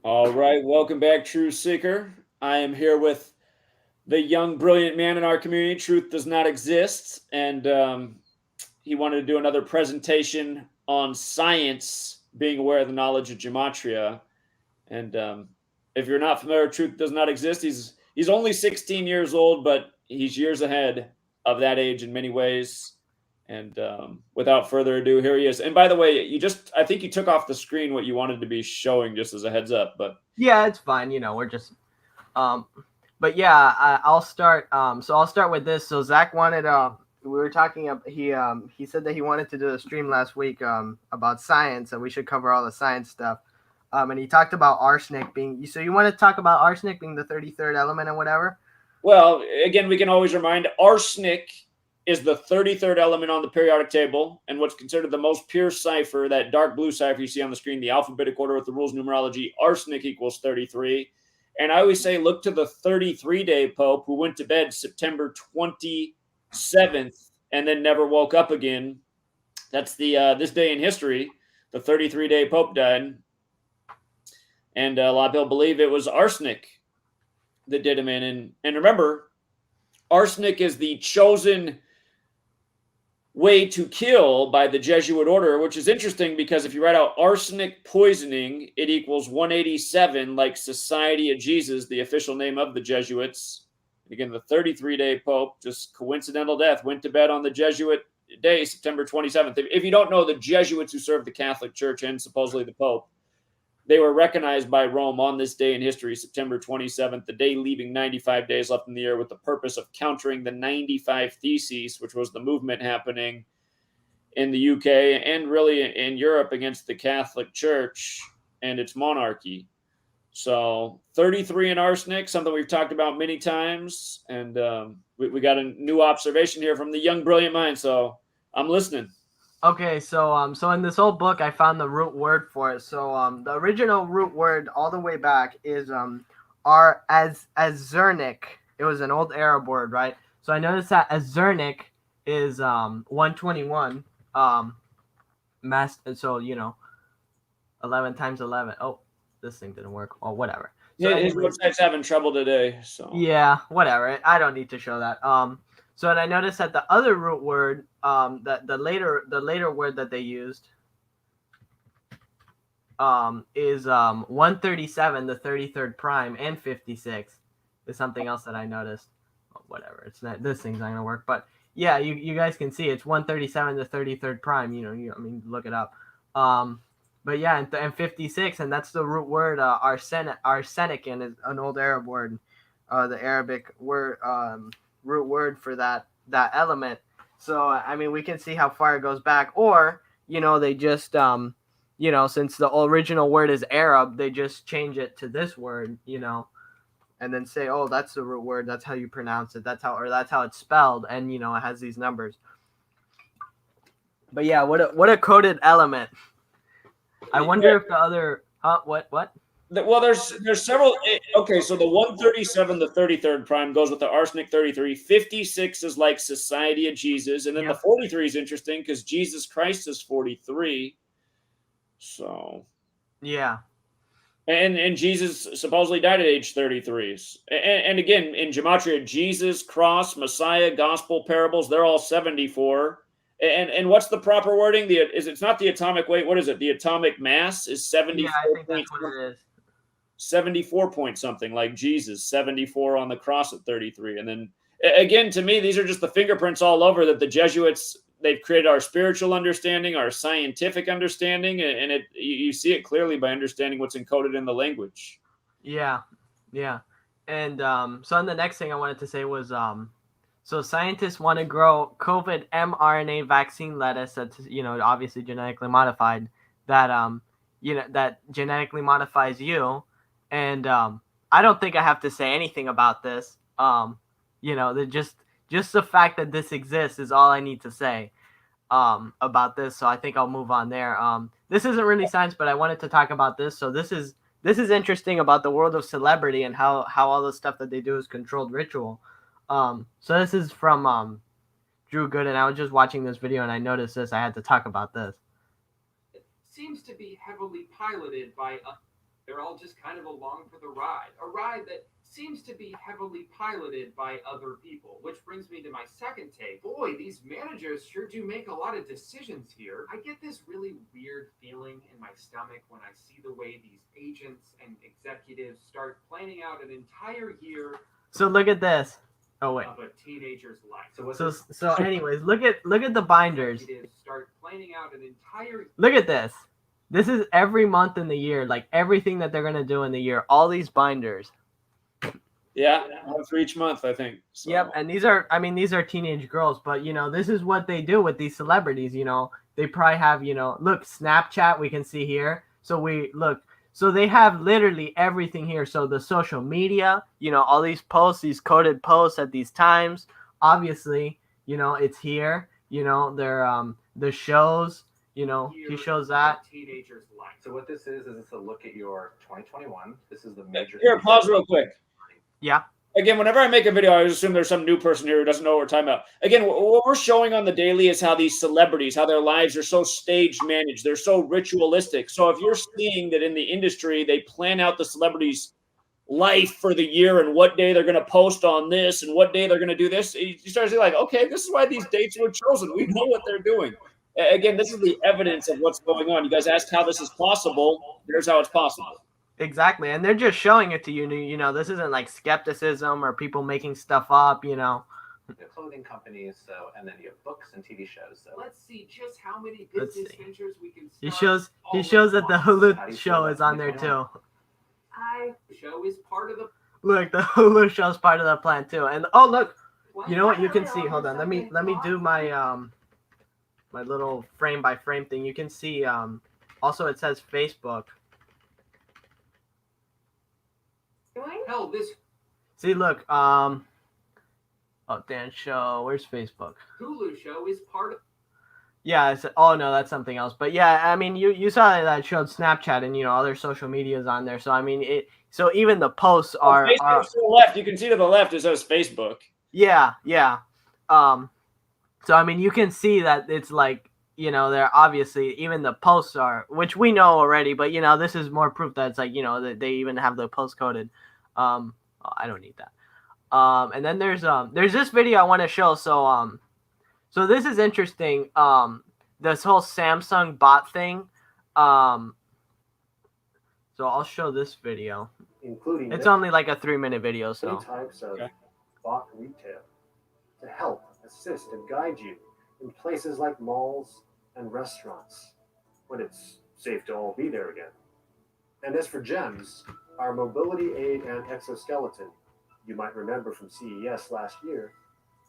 All right, welcome back, Truth Seeker. I am here with the young, brilliant man in our community. Truth does not exist, and he wanted to do another presentation on science, being aware of the knowledge of Gematria. And if you're not familiar, Truth does not exist. He's only 16 years old, but he's years ahead of that age in many ways. And without further ado, here he is. And by the way, I think you took off the screen what you wanted to be showing, just as a heads up. But Yeah, it's fine. We're just um but yeah, I'll start so I'll start with this. So Zach wanted we were talking he said that he wanted to do a stream last week about science, and we should cover all the science stuff. And he talked about arsenic being, so you want to talk about arsenic being the 33rd element and whatever? well, again, we can always remind arsenic is the 33rd element on the periodic table and what's considered the most pure cipher, that dark blue cipher you see on the screen, the alphabetic order with the rules numerology. Arsenic equals 33. And I always say, look to the 33-day Pope who went to bed September 27th and then never woke up again. That's the this day in history. The 33-day Pope died. And a lot of people believe it was arsenic that did him in. And remember, arsenic is the chosen way to kill by the Jesuit order, which is interesting because if you write out arsenic poisoning, it equals 187, like Society of Jesus, the official name of the Jesuits. Again, the 33-day Pope, just coincidental death, went to bed on the Jesuit day, September 27th. If you don't know, the Jesuits who served the Catholic Church and supposedly the Pope, they were recognized by Rome on this day in history, September 27th, the day leaving 95 days left in the year, with the purpose of countering the 95 Theses, which was the movement happening in the UK and really in Europe against the Catholic Church and its monarchy. So 33 in arsenic, something we've talked about many times. And we got a new observation here from the young, brilliant mind. So I'm listening. Okay, so in this whole book I found the root word for it. So the original root word all the way back is azernic. It was an old Arab word, right? So I noticed that azernic is 121 mass, so 11 times 11. Oh, this thing didn't work. Oh, whatever. So His anyways, website's having trouble today. So yeah, whatever. I don't need to show that. So and I noticed that the other root word, that the later word that they used, is 137, the 33rd prime, and 56 is something else that I noticed. Oh, whatever. It's not, this thing's not gonna work. But yeah, you guys can see it's 137, the 33rd prime. I mean, look it up. But yeah, and 56, and that's the root word, arsenic, and is an old Arab word, the Arabic word, root word for that element. So I mean, we can see how far it goes back, or they just since the original word is Arab, they just change it to this word, and then say, oh, that's the root word, that's how you pronounce it, that's how it's spelled, and it has these numbers. But yeah, what a coded element. I yeah, wonder if the other what? well, there's several. Okay, so the 137, the 33rd prime goes with the arsenic 33. 56 is like Society of Jesus, and then the Yep. 43 is interesting because Jesus Christ is 43. So Yeah. and Jesus supposedly died at age 33. And again, in Gematria, Jesus, cross, Messiah, gospel, parables, they're all 74. And what's the proper wording? It's not the atomic weight. What is it? The atomic mass is Yeah, I 74 think point that's what it is. 74 point something, like Jesus, 74 on the cross at 33. And then again, to me, these are just the fingerprints all over that the Jesuits, they've created our spiritual understanding, our scientific understanding, and you see it clearly by understanding what's encoded in the language. Yeah. Yeah. And so then the next thing I wanted to say was so scientists want to grow COVID mRNA vaccine lettuce that's obviously genetically modified, that genetically modifies you, and I don't think I have to say anything about this. Just the fact that this exists is all I need to say about this. So I think I'll move on there. This isn't really science, but I wanted to talk about this. So this is interesting about the world of celebrity and how all the stuff that they do is controlled ritual. So this is from Drew Gooden. I was just watching this video and I noticed this. I had to talk about this. Seems to be heavily piloted by They're all just kind of along for the ride. A ride that seems to be heavily piloted by other people. Which brings me to my second take. Boy, these managers sure do make a lot of decisions here. I get this really weird feeling in my stomach when I see the way these agents and executives start planning out an entire year. So look at this. Oh wait. Of a teenager's life. So anyways, look at the binders. Start planning out an entire. Look at this. This is every month in the year, like everything that they're gonna do in the year. All these binders. Yeah, one for each month, I think. So. Yep, and these are teenage girls, but this is what they do with these celebrities. They probably have look, Snapchat. We can see here. So they have literally everything here. So the social media, all these posts, these coded posts at these times. Obviously, it's here. They're the shows. He shows that. Teenager's life. So what this is it's a look at your 2021. This is the major. Here, pause real quick. Yeah. Again, whenever I make a video, I assume there's some new person here who doesn't know what we're talking about. Again, what we're showing on the daily is how these celebrities, how their lives are so stage managed. They're so ritualistic. So if you're seeing that in the industry, they plan out the celebrities' life for the year and what day they're going to post on this and what day they're going to do this, you start to see like, okay, this is why these dates were chosen. We know what they're doing. Again, this is the evidence of what's going on. You guys asked how this is possible. Here's how it's possible. Exactly, and they're just showing it to you. This isn't like skepticism or people making stuff up. The clothing companies, and then you have books and TV shows. So let's see just how many business ventures we can start. He shows that the Hulu show is on there too. Show is part of the. Look, the Hulu show is part of the plan too. And oh look, you know what you can see? Hold on, let me do my my little frame by frame thing. You can see also it says Facebook. Hell, this. See, look, oh, Dan show. Where's Facebook? Hulu show is part of. Yeah. Oh no, that's something else. But yeah, I mean, you saw that showed Snapchat and other social medias on there. So I mean, it. So even the posts are. Facebook's to the left. You can see to the left it says Facebook. Yeah. So I mean, you can see that it's like they're obviously even the posts are, which we know already, but this is more proof that it's like that they even have the post coded. I don't need that. And then there's this video I want to show. So this is interesting. This whole Samsung bot thing. So I'll show this video. Including it's only like a 3-minute video. So types of bot retail to help, assist, and guide you in places like malls and restaurants when it's safe to all be there again. And as for GEMS, our mobility aid and exoskeleton, you might remember from CES last year,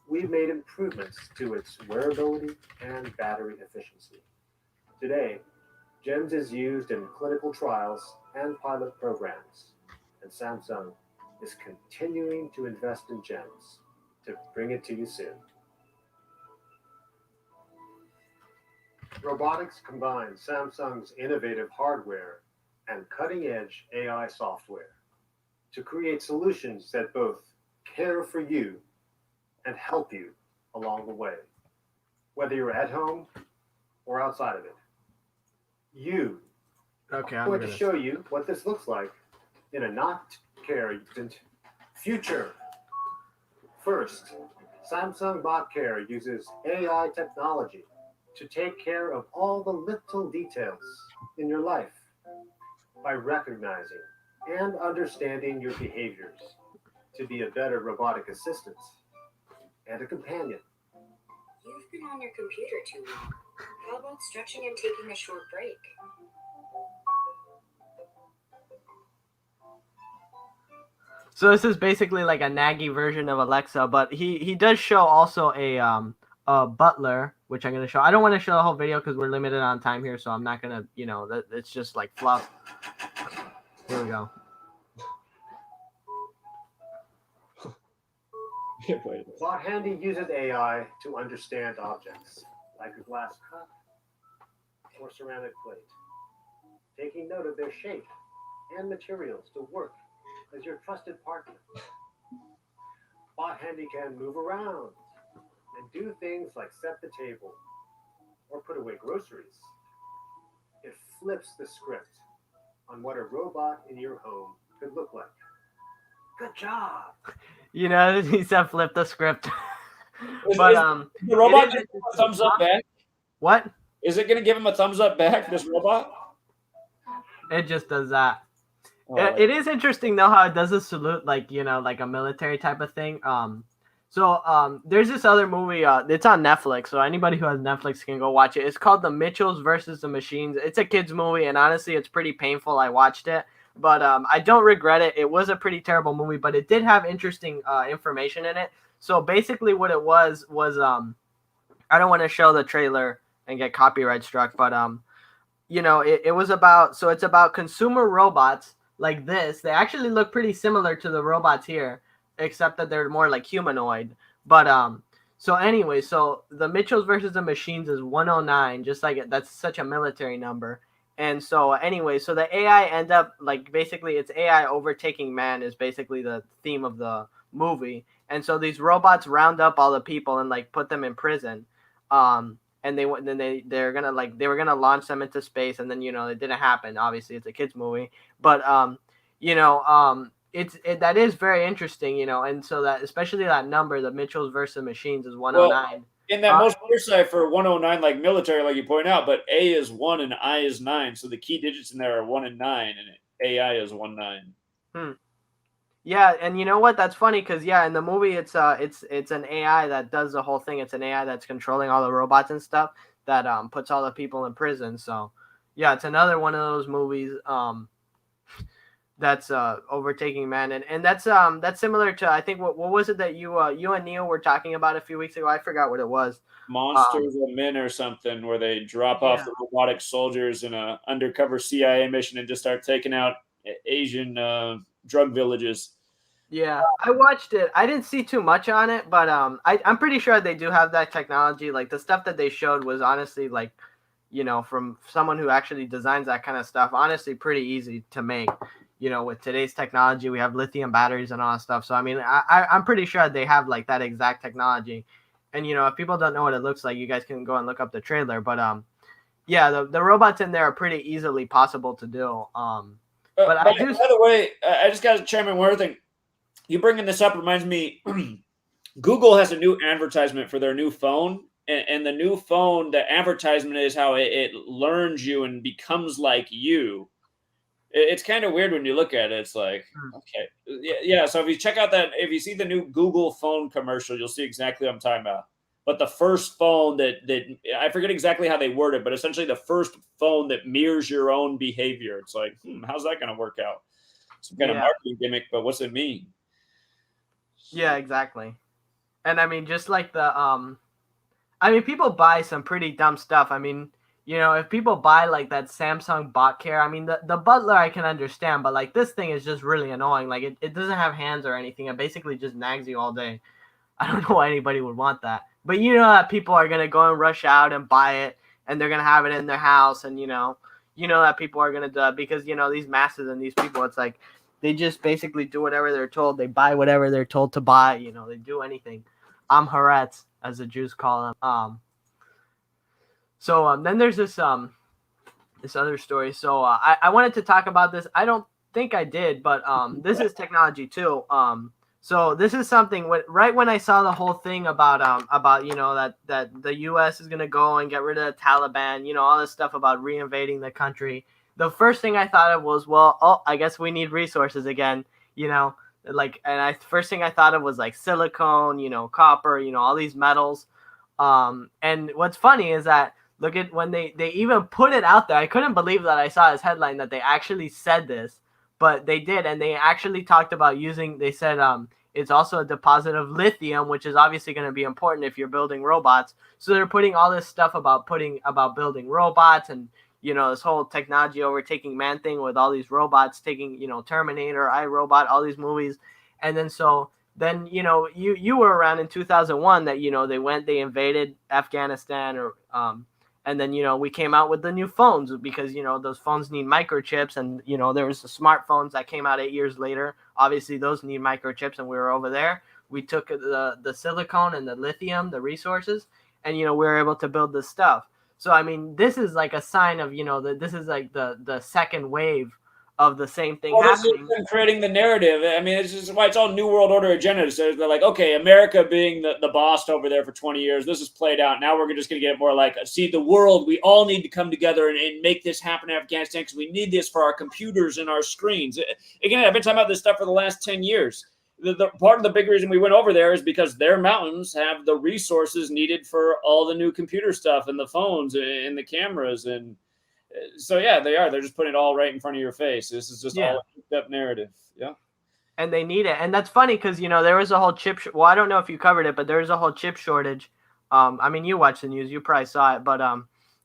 we've made improvements to its wearability and battery efficiency. Today, GEMS is used in clinical trials and pilot programs, and Samsung is continuing to invest in GEMS to bring it to you soon. Robotics combines Samsung's innovative hardware and cutting-edge AI software to create solutions that both care for you and help you along the way, whether you're at home or outside of it. I'm going to show you what this looks like in a not-care-distant future. First, Samsung Bot Care uses AI technology to take care of all the little details in your life by recognizing and understanding your behaviors to be a better robotic assistant and a companion. You've been on your computer too long. How about stretching and taking a short break? So this is basically like a naggy version of Alexa, but he does show also a butler, which I'm going to show. I don't want to show the whole video because we're limited on time here, so I'm not going to, it's just like fluff. Here we go. Bot Handy uses AI to understand objects, like a glass cup or ceramic plate, taking note of their shape and materials to work as your trusted partner. Bot Handy can move around and do things like set the table or put away groceries. It flips the script on what a robot in your home could look like. Good job. You know, he said flip the script. Is But the robot it is gonna give him a thumbs up back? What? Is it gonna give him a thumbs up back? This robot? It just does that. Oh, It is interesting though how it does a salute, like, you know, like a military type of thing. There's this other movie. It's on Netflix, so anybody who has Netflix can go watch it. It's called The Mitchells versus the Machines. It's a kids movie, and honestly, it's pretty painful. I watched it, but I don't regret it. It was a pretty terrible movie, but it did have interesting information in it. So basically, what it was I don't want to show the trailer and get copyright struck, but you know, it was about, so it's about consumer robots like this. They actually look pretty similar to the robots here, except that they're more like humanoid. But so anyway, so the Mitchells versus the Machines is 109, just like that's such a military number. And so anyway, so the AI end up, like, basically it's AI overtaking man is basically the theme of the movie. And so these robots round up all the people and like put them in prison. And they were gonna launch them into space, and then, you know, it didn't happen. Obviously, it's a kids movie, but you know, that is very interesting, you know, and so that, especially that number, the Mitchells versus Machines, is 109. Well, in that most pure cipher, 109, like military, like you point out, but A is 1 and I is 9, so the key digits in there are 1 and 9, and AI is 19. Yeah, and you know what? That's funny because, yeah, in the movie it's an AI that does the whole thing. It's an AI that's controlling all the robots and stuff that puts all the people in prison. So yeah, it's another one of those movies that's overtaking man, and that's similar to, I think, what was it that you and Neil were talking about a few weeks ago? I forgot what it was. Monsters of Men or something, where they drop off the robotic soldiers in a undercover CIA mission and just start taking out Asian drug villages. Yeah, I watched it. I didn't see too much on it, but I'm pretty sure they do have that technology. Like, the stuff that they showed was honestly, like, you know, from someone who actually designs that kind of stuff, honestly pretty easy to make. You know, with today's technology, we have lithium batteries and all that stuff. So I mean, I'm pretty sure they have like that exact technology. And, you know, if people don't know what it looks like, you guys can go and look up the trailer. But yeah, the robots in there are pretty easily possible to do. But I do. By the way, I just got to chime in one other thing. You bringing this up reminds me, Google has a new advertisement for their new phone, and the new phone, the advertisement is how it learns you and becomes like you. It's kind of weird when you look at it. It's like, okay, yeah. So if you check out if you see the new Google phone commercial, you'll see exactly what I'm talking about. But the first phone that I forget exactly how they word it, but essentially the first phone that mirrors your own behavior. It's like, how's that going to work out? Some kind of marketing gimmick, but what's it mean? Yeah, exactly. And I mean, just like people buy some pretty dumb stuff. I mean, you know, if people buy like that Samsung bot care, I mean, the butler I can understand, but like this thing is just really annoying. Like it doesn't have hands or anything. It basically just nags you all day. I don't know why anybody would want that. But you know that people are going to go and rush out and buy it, and they're going to have it in their house. And, you know that people are going to do it because, you know, these masses and these people, it's like, they just basically do whatever they're told. They buy whatever they're told to buy. You know, they do anything. Haaretz, as the Jews call them. Then there's this other story. So I wanted to talk about this. I don't think I did, but this is technology too. So this is something right when I saw the whole thing about you know that the U.S. is gonna go and get rid of the Taliban. You know, all this stuff about reinvading the country. The first thing I thought of was, I guess we need resources again, you know, first thing I thought of was like silicone, you know, copper, you know, all these metals. And what's funny is that, look at when they even put it out there. I couldn't believe that I saw this headline that they actually said this, but they did. And they actually talked about they said, it's also a deposit of lithium, which is obviously going to be important if you're building robots. So they're putting all this stuff about building robots and, you know, this whole technology overtaking man thing with all these robots taking, you know, Terminator, iRobot, all these movies. And then, you know, you were around in 2001 that, you know, they invaded Afghanistan and then, you know, we came out with the new phones because, you know, those phones need microchips and, you know, there was the smartphones that came out 8 years later. Obviously those need microchips and we were over there. We took the silicone and the lithium, the resources, and, you know, we were able to build this stuff. So, I mean, this is like a sign of, you know, that this is like the second wave of the same thing Well, this is happening. them creating the narrative. I mean, it's just why it's all New World Order agenda. So they're like, okay, America being the boss over there for 20 years, this is played out. Now we're just going to get more like, see, the world, we all need to come together and make this happen in Afghanistan because we need this for our computers and our screens. Again, I've been talking about this stuff for the last 10 years. The part of the big reason we went over there is because their mountains have the resources needed for all the new computer stuff and the phones and the cameras. And so, yeah, they are. They're just putting it all right in front of your face. This is just all a cooked up narrative. Yeah. And they need it. And that's funny because, you know, there was a whole chip. Well, I don't know if you covered it, but there was a whole chip shortage. I mean, you watch the news. You probably saw it. But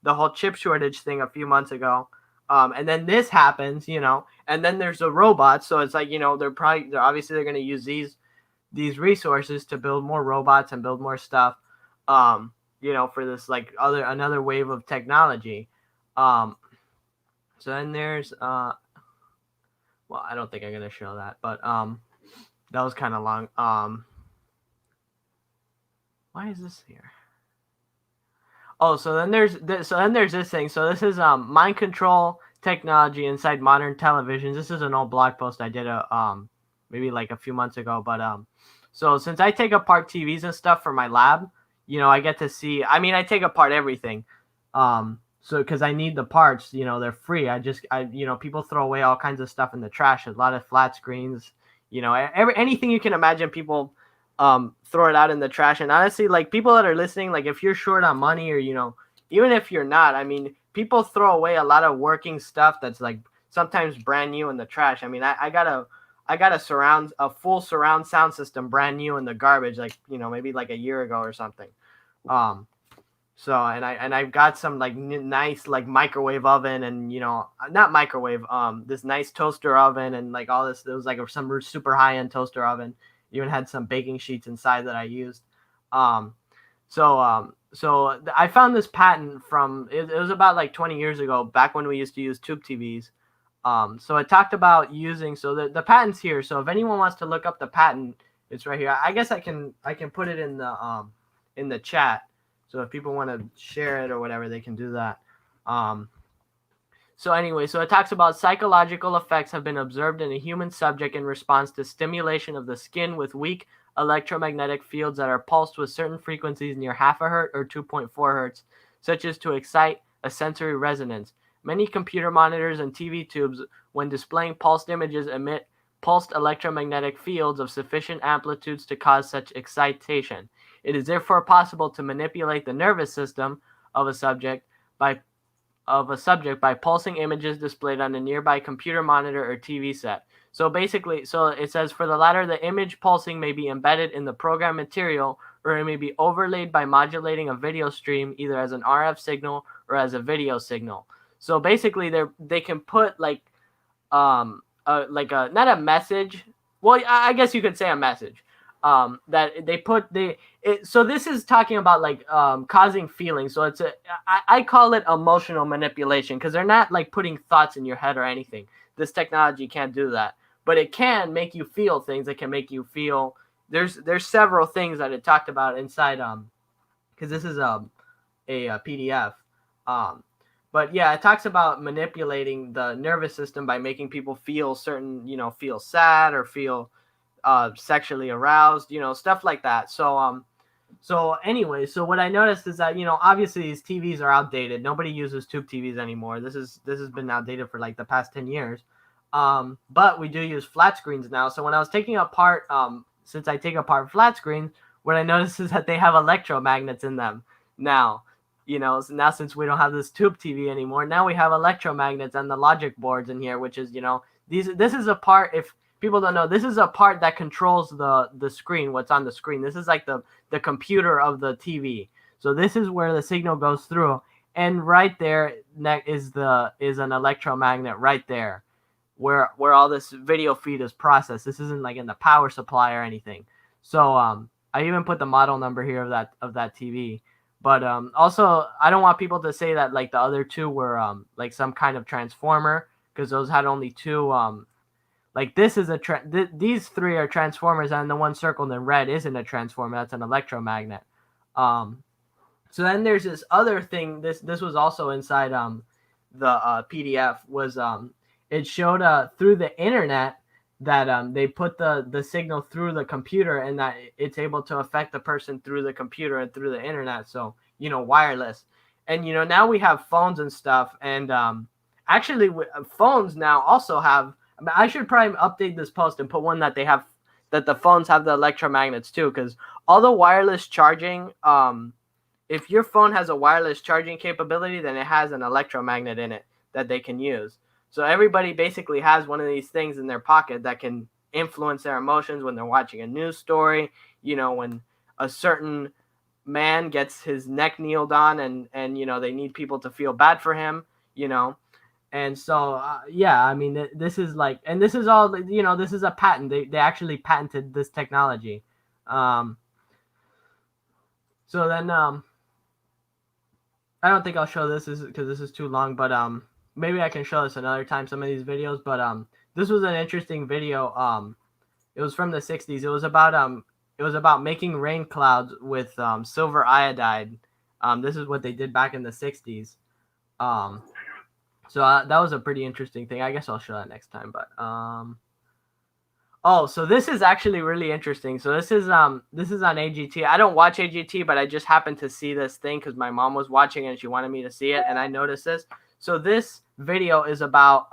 the whole chip shortage thing a few months ago. And then this happens, you know, and then there's the robots. So it's like, you know, they're obviously going to use these resources to build more robots and build more stuff, you know, for this like another wave of technology. So then there's well, I don't think I'm going to show that, but that was kind of long. Why is this here? Oh, so then there's this thing. So this is mind control technology inside modern televisions. This is an old blog post I did maybe like a few months ago. But so since I take apart TVs and stuff for my lab, you know, I get to see. I mean, I take apart everything. So because I need the parts, you know, they're free. You know, people throw away all kinds of stuff in the trash. A lot of flat screens, you know, anything you can imagine, people throw it out in the trash. And honestly, like people that are listening, like if you're short on money or, you know, even if you're not, I mean, people throw away a lot of working stuff that's like sometimes brand new in the trash. I mean, I got a full surround sound system brand new in the garbage, like, you know, maybe like a year ago or something. So, and I've got some like nice like microwave oven and, you know, not microwave, this nice toaster oven and like all this. It was like some super high end toaster oven. Even had some baking sheets inside that I used. So I found this patent from, it was about like 20 years ago, back when we used to use tube TVs. So it talked about using, so the patent's here. So if anyone wants to look up the patent, it's right here. I guess I can put it in the chat. So if people want to share it or whatever, they can do that. So anyway, so it talks about psychological effects have been observed in a human subject in response to stimulation of the skin with weak electromagnetic fields that are pulsed with certain frequencies near half a hertz or 2.4 hertz, such as to excite a sensory resonance. Many computer monitors and TV tubes, when displaying pulsed images, emit pulsed electromagnetic fields of sufficient amplitudes to cause such excitation. It is therefore possible to manipulate the nervous system of a subject by pulsing images displayed on a nearby computer monitor or TV set. So basically, so it says for the latter, the image pulsing may be embedded in the program material, or it may be overlaid by modulating a video stream either as an RF signal or as a video signal. So basically, they can put like not a message. Well, I guess you could say a message. That they put so this is talking about like causing feelings. So I call it emotional manipulation because they're not like putting thoughts in your head or anything. This technology can't do that, but it can make you feel things. It can make you feel. There's several things that it talked about inside because this is a PDF. But yeah, it talks about manipulating the nervous system by making people feel certain, you know, feel sad or feel sexually aroused, you know, stuff like that. So anyway, so what I noticed is that, you know, obviously these TVs are outdated. Nobody uses tube TVs anymore. This has been outdated for like the past 10 years. But we do use flat screens now. So when I was taking apart, since I take apart flat screens, what I noticed is that they have electromagnets in them now. You know, so now since we don't have this tube TV anymore, now we have electromagnets and the logic boards in here, which is, you know, this is a part, if people don't know, this is a part that controls the screen, what's on the screen. This is like the computer of the TV. So this is where the signal goes through. And right there is an electromagnet right there where all this video feed is processed. This isn't like in the power supply or anything. So I even put the model number here of that TV. But also, I don't want people to say that like the other two were like some kind of transformer, because those had only two. Like this is these three are transformers, and the one circled in red isn't a transformer. That's an electromagnet. So then there's this other thing. This was also inside the PDF was it showed through the internet that they put the signal through the computer, and that it's able to affect the person through the computer and through the internet. So, wireless. And, now we have phones and stuff. And actually, phones now also have, I should probably update this post and put one that that the phones have the electromagnets too, because all the wireless charging, if your phone has a wireless charging capability, then it has an electromagnet in it that they can use. So everybody basically has one of these things in their pocket that can influence their emotions when they're watching a news story, when a certain man gets his neck kneeled on, and they need people to feel bad for him, and so this is like, and this is all, this is a patent. They actually patented this technology. So then I don't think I'll show this because this is too long, but maybe I can show this another time, some of these videos. But this was an interesting video. It was from the 60s. It was about making rain clouds with silver iodide. This is what they did back in the 60s. So that was a pretty interesting thing. I guess I'll show that next time. But so this is actually really interesting. So this is on AGT. I don't watch AGT, but I just happened to see this thing because my mom was watching and she wanted me to see it, and I noticed this. So this video is about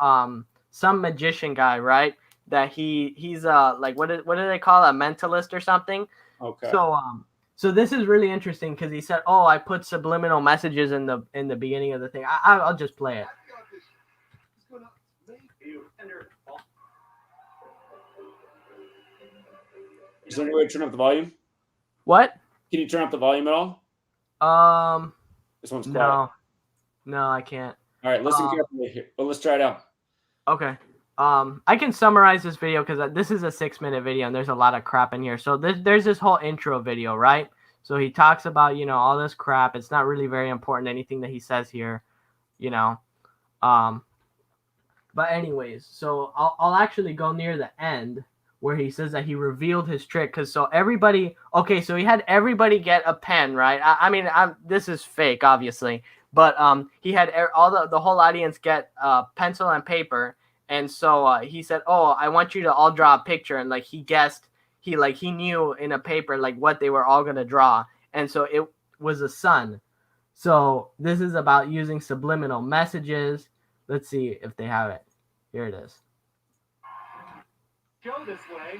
some magician guy, right? That he's like, what do they call it? A mentalist or something? Okay. So this is really interesting because he said, "Oh, I put subliminal messages in the beginning of the thing." I'll just play it. Is there any way to turn up the volume? What? Can you turn up the volume at all? This one's quiet. No, I can't. All right, listen carefully here. Well, let's try it out. Okay. I can summarize this video because this is a 6-minute video and there's a lot of crap in here. So there's this whole intro video, right? So he talks about, all this crap. It's not really very important, anything that he says here, But anyways, so I'll actually go near the end where he says that he revealed his trick. So he had everybody get a pen, right? This is fake, obviously. But he had the whole audience get pencil and paper. And so he said, "Oh, I want you to all draw a picture." And like he guessed, he knew in a paper like what they were all gonna draw. And so it was a sun. So this is about using subliminal messages. Let's see if they have it. Here it is. Go this way.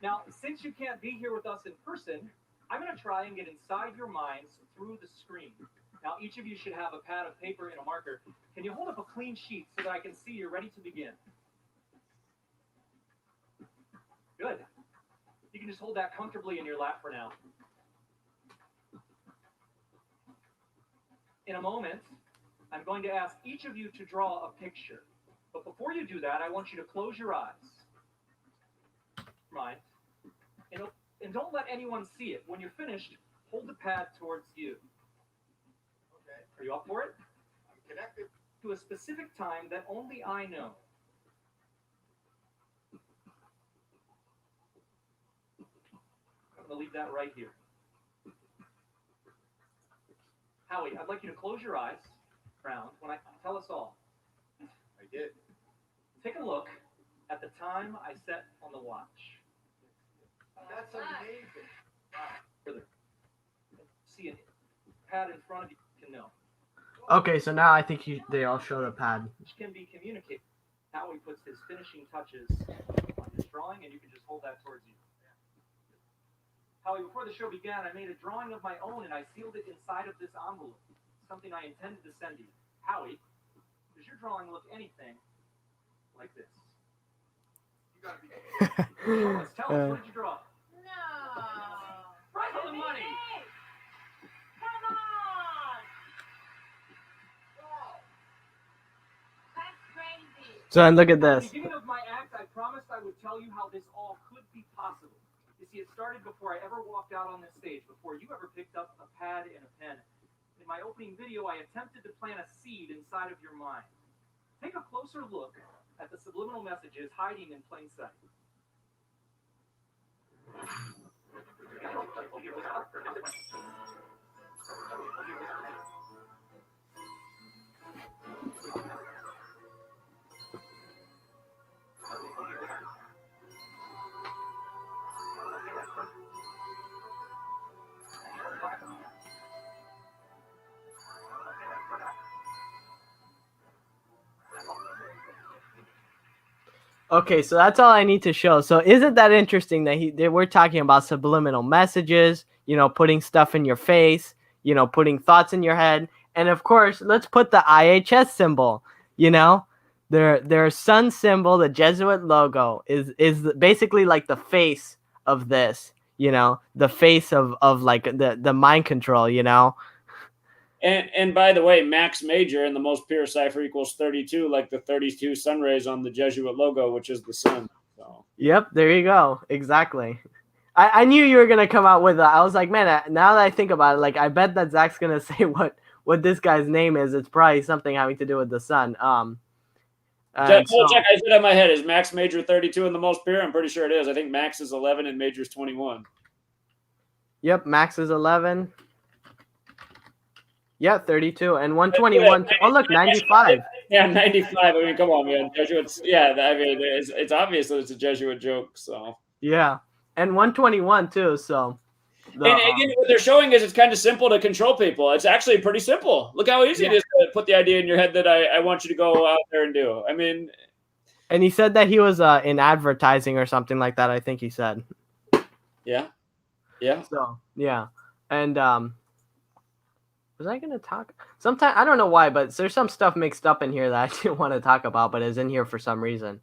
Now, since you can't be here with us in person, I'm going to try and get inside your minds through the screen. Now, each of you should have a pad of paper and a marker. Can you hold up a clean sheet so that I can see you're ready to begin? Good. You can just hold that comfortably in your lap for now. In a moment, I'm going to ask each of you to draw a picture. But before you do that, I want you to close your eyes. Mind. And don't let anyone see it. When you're finished, hold the pad towards you. Okay. Are you up for it? I'm connected. To a specific time that only I know. I'm going to leave that right here. Howie, I'd like you to close your eyes, round, when I tell us all. I did. Take a look at the time I set on the watch. That's amazing. Further. See a pad in front of you can know. Okay, so now I think they all show the pad. Which can be communicated. Howie puts his finishing touches on his drawing, and you can just hold that towards you. Howie, before the show began, I made a drawing of my own, and I sealed it inside of this envelope. Something I intended to send you. Howie, does your drawing look anything like this? You gotta be. Let's tell us, what did you draw? No. Right on the money. Come on. Wow. That's crazy. So and look at At this. the beginning of my act, I promised I would tell you how this all could be possible. You see, it started before I ever walked out on this stage, before you ever picked up a pad and a pen. In my opening video, I attempted to plant a seed inside of your mind. Take a closer look at the subliminal messages hiding in plain sight. Okay, so that's all I need to show. So isn't that interesting that we're talking about subliminal messages, putting stuff in your face, putting thoughts in your head. And of course, let's put the IHS symbol, their sun symbol, the Jesuit logo is basically like the face of this, the face of like the mind control, And by the way, max major in the most pure cipher equals 32, like the 32 sun rays on the Jesuit logo, which is the sun. So Yep, there you go. Exactly. I knew you were gonna come out with that. I was like, man, now that I think about it, like I bet that Zach's gonna say what this guy's name is. It's probably something having to do with the sun. check, I said in my head, is max major 32 in the most pure? I'm pretty sure it is. I think max is 11 and major is 21. Yep, max is 11. Yeah, 32 and 121. Oh, look, 95. Yeah, 95. I mean, come on, man. Jesuits. Yeah, I mean, it's obvious that it's a Jesuit joke. So yeah, and 121 too. So and again, what they're showing is it's kind of simple to control people. It's actually pretty simple. Look how easy it is to put the idea in your head that I want you to go out there and do. I mean, and he said that he was in advertising or something like that. I think he said. Yeah. So yeah, and was I gonna talk? Sometimes I don't know why, but there's some stuff mixed up in here that I didn't want to talk about, but is in here for some reason.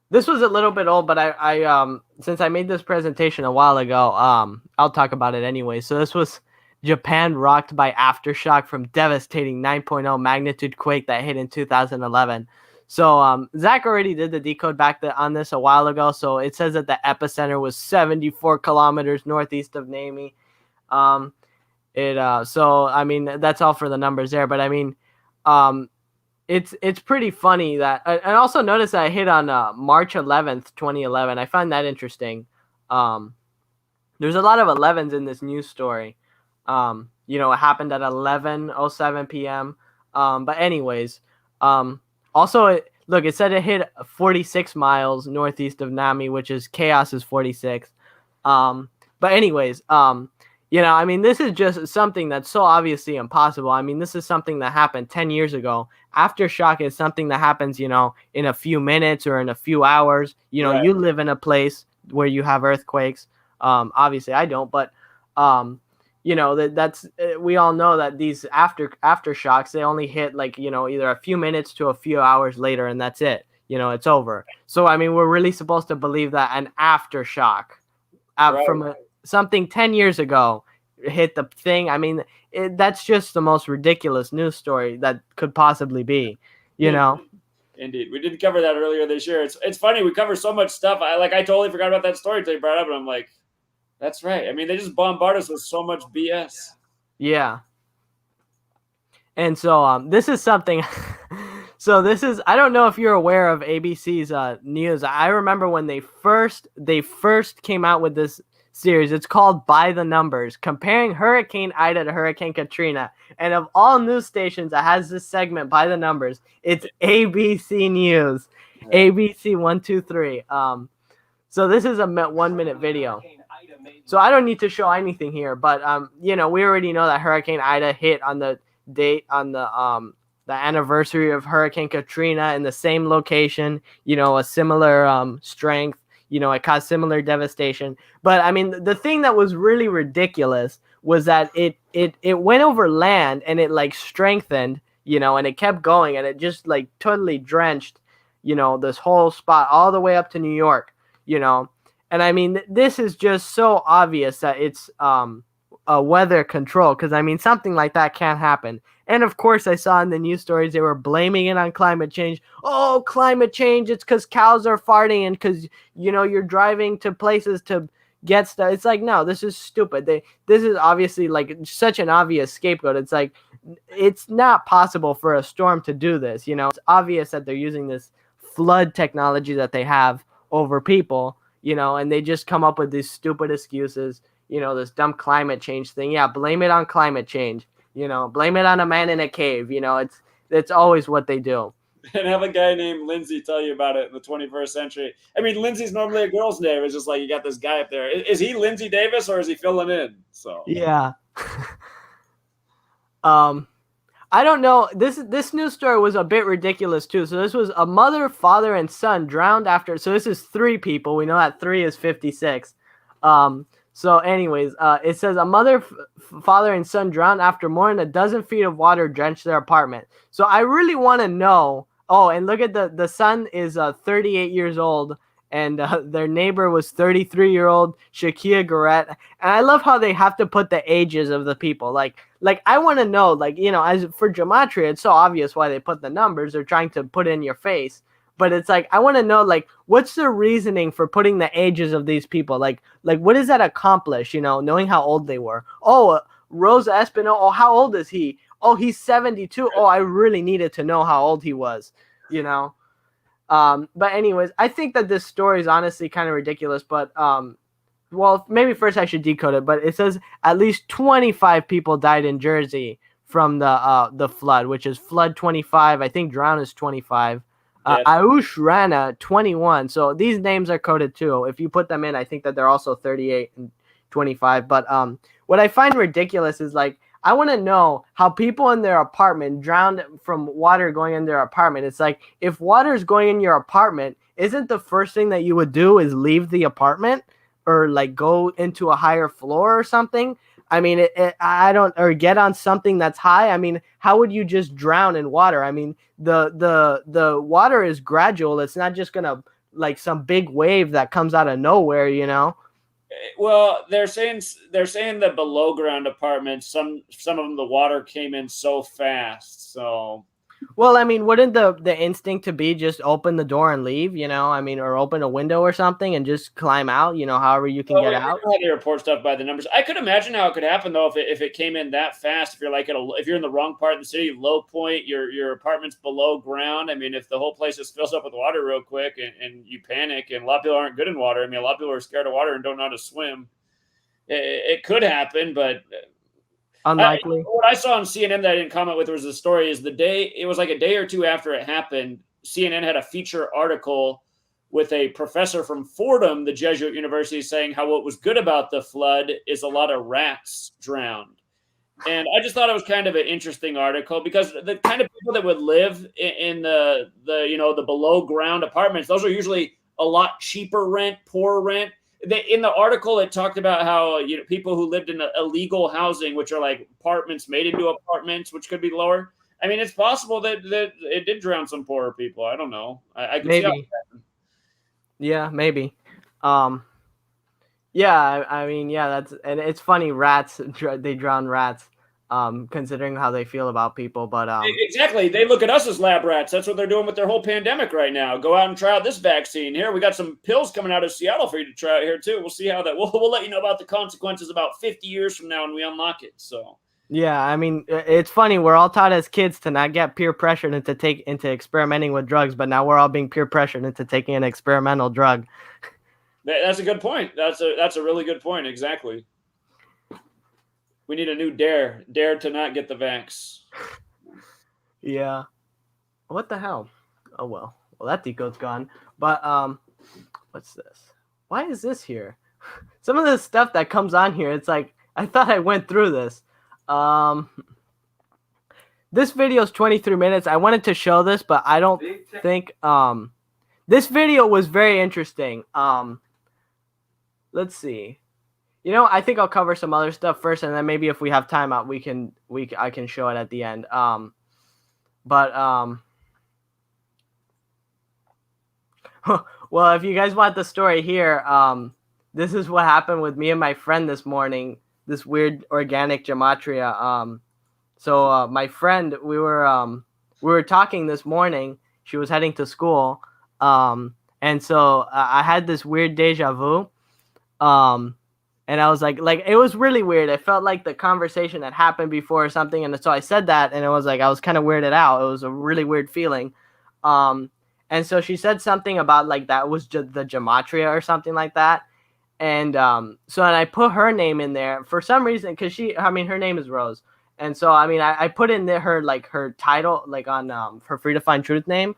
This was a little bit old, but I since I made this presentation a while ago, I'll talk about it anyway. So this was Japan rocked by aftershock from devastating 9.0 magnitude quake that hit in 2011. So Zach already did the decode back on this a while ago. So it says that the epicenter was 74 kilometers northeast of Nami. So I mean that's all for the numbers there, but I mean it's pretty funny that and also notice that I hit on March 11th 2011. I find that interesting. There's a lot of 11s in this news story. It happened at 11:07 p.m. But anyways, also it said it hit 46 miles northeast of Nami, which is chaos is 46. But anyways, I mean, this is just something that's so obviously impossible. I mean, this is something that happened 10 years ago. Aftershock is something that happens, in a few minutes or in a few hours. Right. You live in a place where you have earthquakes. Obviously, I don't, but, that's we all know that these aftershocks, they only hit like, either a few minutes to a few hours later, and that's it. It's over. So, I mean, we're really supposed to believe that an aftershock from something 10 years ago hit the thing. I mean, that's just the most ridiculous news story that could possibly be, Indeed. We didn't cover that earlier this year. It's funny. We cover so much stuff. I totally forgot about that story until you brought it up, and I'm like, that's right. I mean, they just bombard us with so much BS. Yeah. And so this is something. I don't know if you're aware of ABC's news. I remember when they first came out with this series. It's called By the Numbers, comparing Hurricane Ida to Hurricane Katrina. And of all news stations that has this segment By the Numbers, it's ABC News, ABC 123. So this is a 1 minute video. So I don't need to show anything here, but we already know that Hurricane Ida hit on the date on the anniversary of Hurricane Katrina in the same location. A similar strength. It caused similar devastation. But I mean, the thing that was really ridiculous was that it went over land and it like strengthened, and it kept going and it just like totally drenched, this whole spot all the way up to New York, And I mean, this is just so obvious that it's a weather control, because I mean, something like that can't happen. And of course, I saw in the news stories they were blaming it on climate change. Oh, climate change! It's because cows are farting and because you're driving to places to get stuff. It's like, no, this is stupid. This is obviously like such an obvious scapegoat. It's like it's not possible for a storm to do this. It's obvious that they're using this flood technology that they have over people. And they just come up with these stupid excuses. This dumb climate change thing. Yeah, blame it on climate change. Blame it on a man in a cave. It's always what they do. And have a guy named Lindsay tell you about it in the 21st century. I mean, Lindsay's normally a girl's name. It's just like you got this guy up there. Is he Lindsay Davis or is he filling in? So yeah. I don't know. This news story was a bit ridiculous too. So this was a mother, father, and son drowned after. So this is 3 people. We know that 3 is 56. So anyways, it says a mother, father, and son drowned after more than a dozen feet of water drenched their apartment. So I really want to know. Oh, and look at the son is 38 years old, and their neighbor was 33-year-old Shakia Garrett. And I love how they have to put the ages of the people. Like I want to know, like, you know, as for Gematria, it's so obvious why they put the numbers. They're trying to put it in your face. But it's like, I want to know, like, what's the reasoning for putting the ages of these people? Like what does that accomplish, you know, knowing how old they were? Oh, Rosa Espino, oh, how old is he? Oh, he's 72. Oh, I really needed to know how old he was, you know? But anyways, I think that this story is honestly kind of ridiculous, but, well, maybe first I should decode it, but it says at least 25 people died in Jersey from the flood, which is flood 25. I think drown is 25. Yes. Ayush Rana 21. So these names are coded too. If you put them in, I think that they're also 38 and 25. But what I find ridiculous is, like, I want to know how people in their apartment drowned from water going in their apartment. It's like, if water is going in your apartment, isn't the first thing that you would do is leave the apartment or like go into a higher floor or something? I mean, or get on something that's high. I mean, how would you just drown in water? I mean, the water is gradual. It's not just gonna, like, some big wave that comes out of nowhere, you know? Well, they're saying the below ground apartments, some of them, the water came in so fast. So, Well, I mean, wouldn't the instinct to be just open the door and leave, you know? I mean, or open a window or something and just climb out, you know, however you can get out. We don't have to report stuff by the numbers. I could imagine how it could happen though if it came in that fast. If you're like if you're in the wrong part of the city, low point, your apartment's below ground. I mean, if the whole place just fills up with water real quick and you panic, and a lot of people aren't good in water. I mean, a lot of people are scared of water and don't know how to swim. It could happen, but Unlikely. what I saw on CNN that I didn't comment with was the story is it was like a day or two after it happened, CNN had a feature article with a professor from Fordham, the Jesuit university, saying how what was good about the flood is a lot of rats drowned. And I just thought it was kind of an interesting article because the kind of people that would live in the the below ground apartments, those are usually a lot cheaper rent, poor rent. In the article, it talked about how people who lived in illegal housing, which are like apartments made into apartments, which could be lower. I mean, it's possible that it did drown some poorer people. I don't know. I could see how Maybe. Yeah, maybe. Yeah, I mean, yeah, and it's funny. Rats, they drown rats. Considering how they feel about people, but exactly, they look at us as lab rats. That's what they're doing with their whole pandemic right now. Go out and try out this vaccine. Here, we got some pills coming out of Seattle for you to try out here too. We'll see how that. We'll let you know about the consequences about 50 years from now when we unlock it. So. Yeah, I mean, it's funny. We're all taught as kids to not get peer pressured into experimenting with drugs, but now we're all being peer pressured into taking an experimental drug. That's a good point. That's a really good point. Exactly. We need a new dare to not get the vax. Yeah. What the hell? Oh well. Well, that decode's gone. But what's this? Why is this here? Some of the stuff that comes on here, it's like I thought I went through this. This video is 23 minutes. I wanted to show this, but I don't think this video was very interesting. Let's see. You know, I think I'll cover some other stuff first, and then maybe if we have time out, I can show it at the end. Well, if you guys want the story here, this is what happened with me and my friend this morning. This weird organic gematria. So my friend, we were talking this morning. She was heading to school, and so I had this weird deja vu. And I was like it was really weird. I felt like the conversation had happened before or something, and so I said that, and it was like I was kind of weirded out. It was a really weird feeling. And so she said something about like that was the gematria or something like that. And so I put her name in there for some reason because her name is Rose. And so I put in there her title like on her Free to Find Truth name.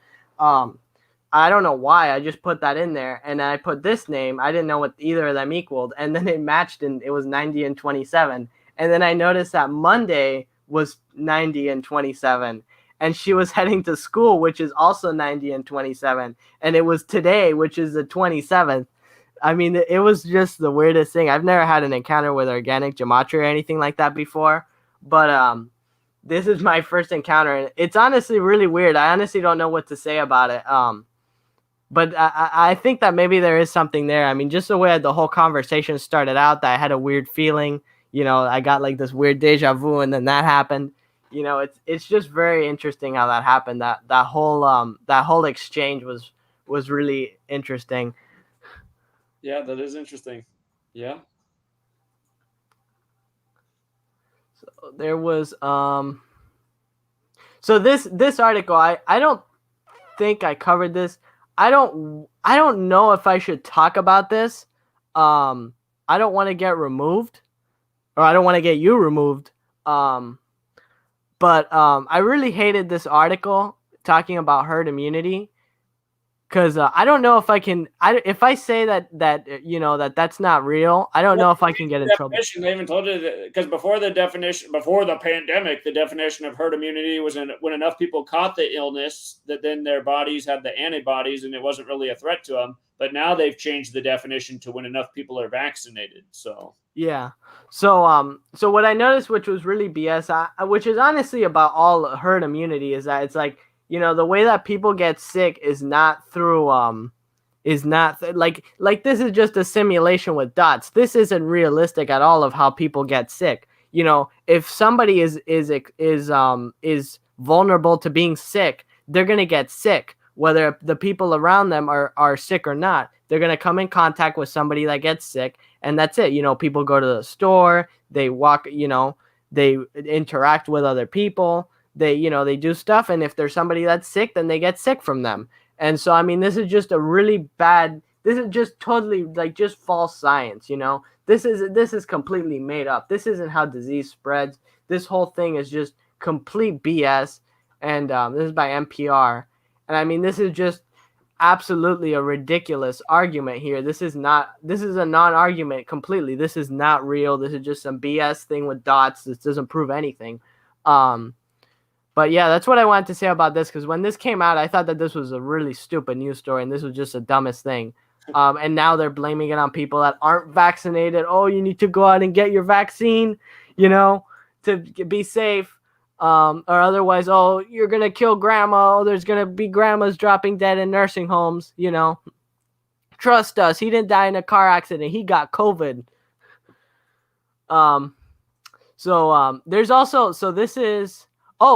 I don't know why. I just put that in there, and then I put this name. I didn't know what either of them equaled, and then it matched, and it was 90 and 27. And then I noticed that Monday was 90 and 27, and she was heading to school, which is also 90 and 27, and it was today, which is the 27th. I mean, it was just the weirdest thing. I've never had an encounter with organic gematria or anything like that before, but this is my first encounter, and it's honestly really weird. I honestly don't know what to say about it. But I think that maybe there is something there. I mean, just the way the whole conversation started out, that I had a weird feeling. I got like this weird deja vu, and then that happened. It's just very interesting how that happened. That whole exchange was really interesting. Yeah, that is interesting. Yeah. So there was So this article, I don't think I covered this. I don't know if I should talk about this. I don't want to get removed, or I don't want to get you removed. But I really hated this article talking about herd immunity, because I don't know if I can. If I say that that's not real, I don't know if I can get in trouble. They even told you that, because before the pandemic, the definition of herd immunity was when enough people caught the illness that then their bodies had the antibodies and it wasn't really a threat to them. But now they've changed the definition to when enough people are vaccinated. So yeah. So what I noticed, which was really BS, which is honestly about all herd immunity, is that it's like, the way that people get sick is not through like this is just a simulation with dots. This isn't realistic at all of how people get sick. If somebody is vulnerable to being sick, they're gonna get sick, whether the people around them are sick or not. They're gonna come in contact with somebody that gets sick, and that's it. People go to the store, they walk, they interact with other people, they do stuff, and if there's somebody that's sick, then they get sick from them. And so, I mean, this is just this is just totally like just false science. This is completely made up. This isn't how disease spreads. This whole thing is just complete BS. And this is by NPR. And I mean, this is just absolutely a ridiculous argument here. This is a non-argument completely. This is not real. This is just some BS thing with dots. This doesn't prove anything. But yeah, that's what I wanted to say about this, because when this came out, I thought that this was a really stupid news story, and this was just the dumbest thing. And now they're blaming it on people that aren't vaccinated. Oh, you need to go out and get your vaccine, to be safe. Or otherwise, oh, you're going to kill grandma. Oh, there's going to be grandmas dropping dead in nursing homes, Trust us. He didn't die in a car accident. He got COVID. There's also,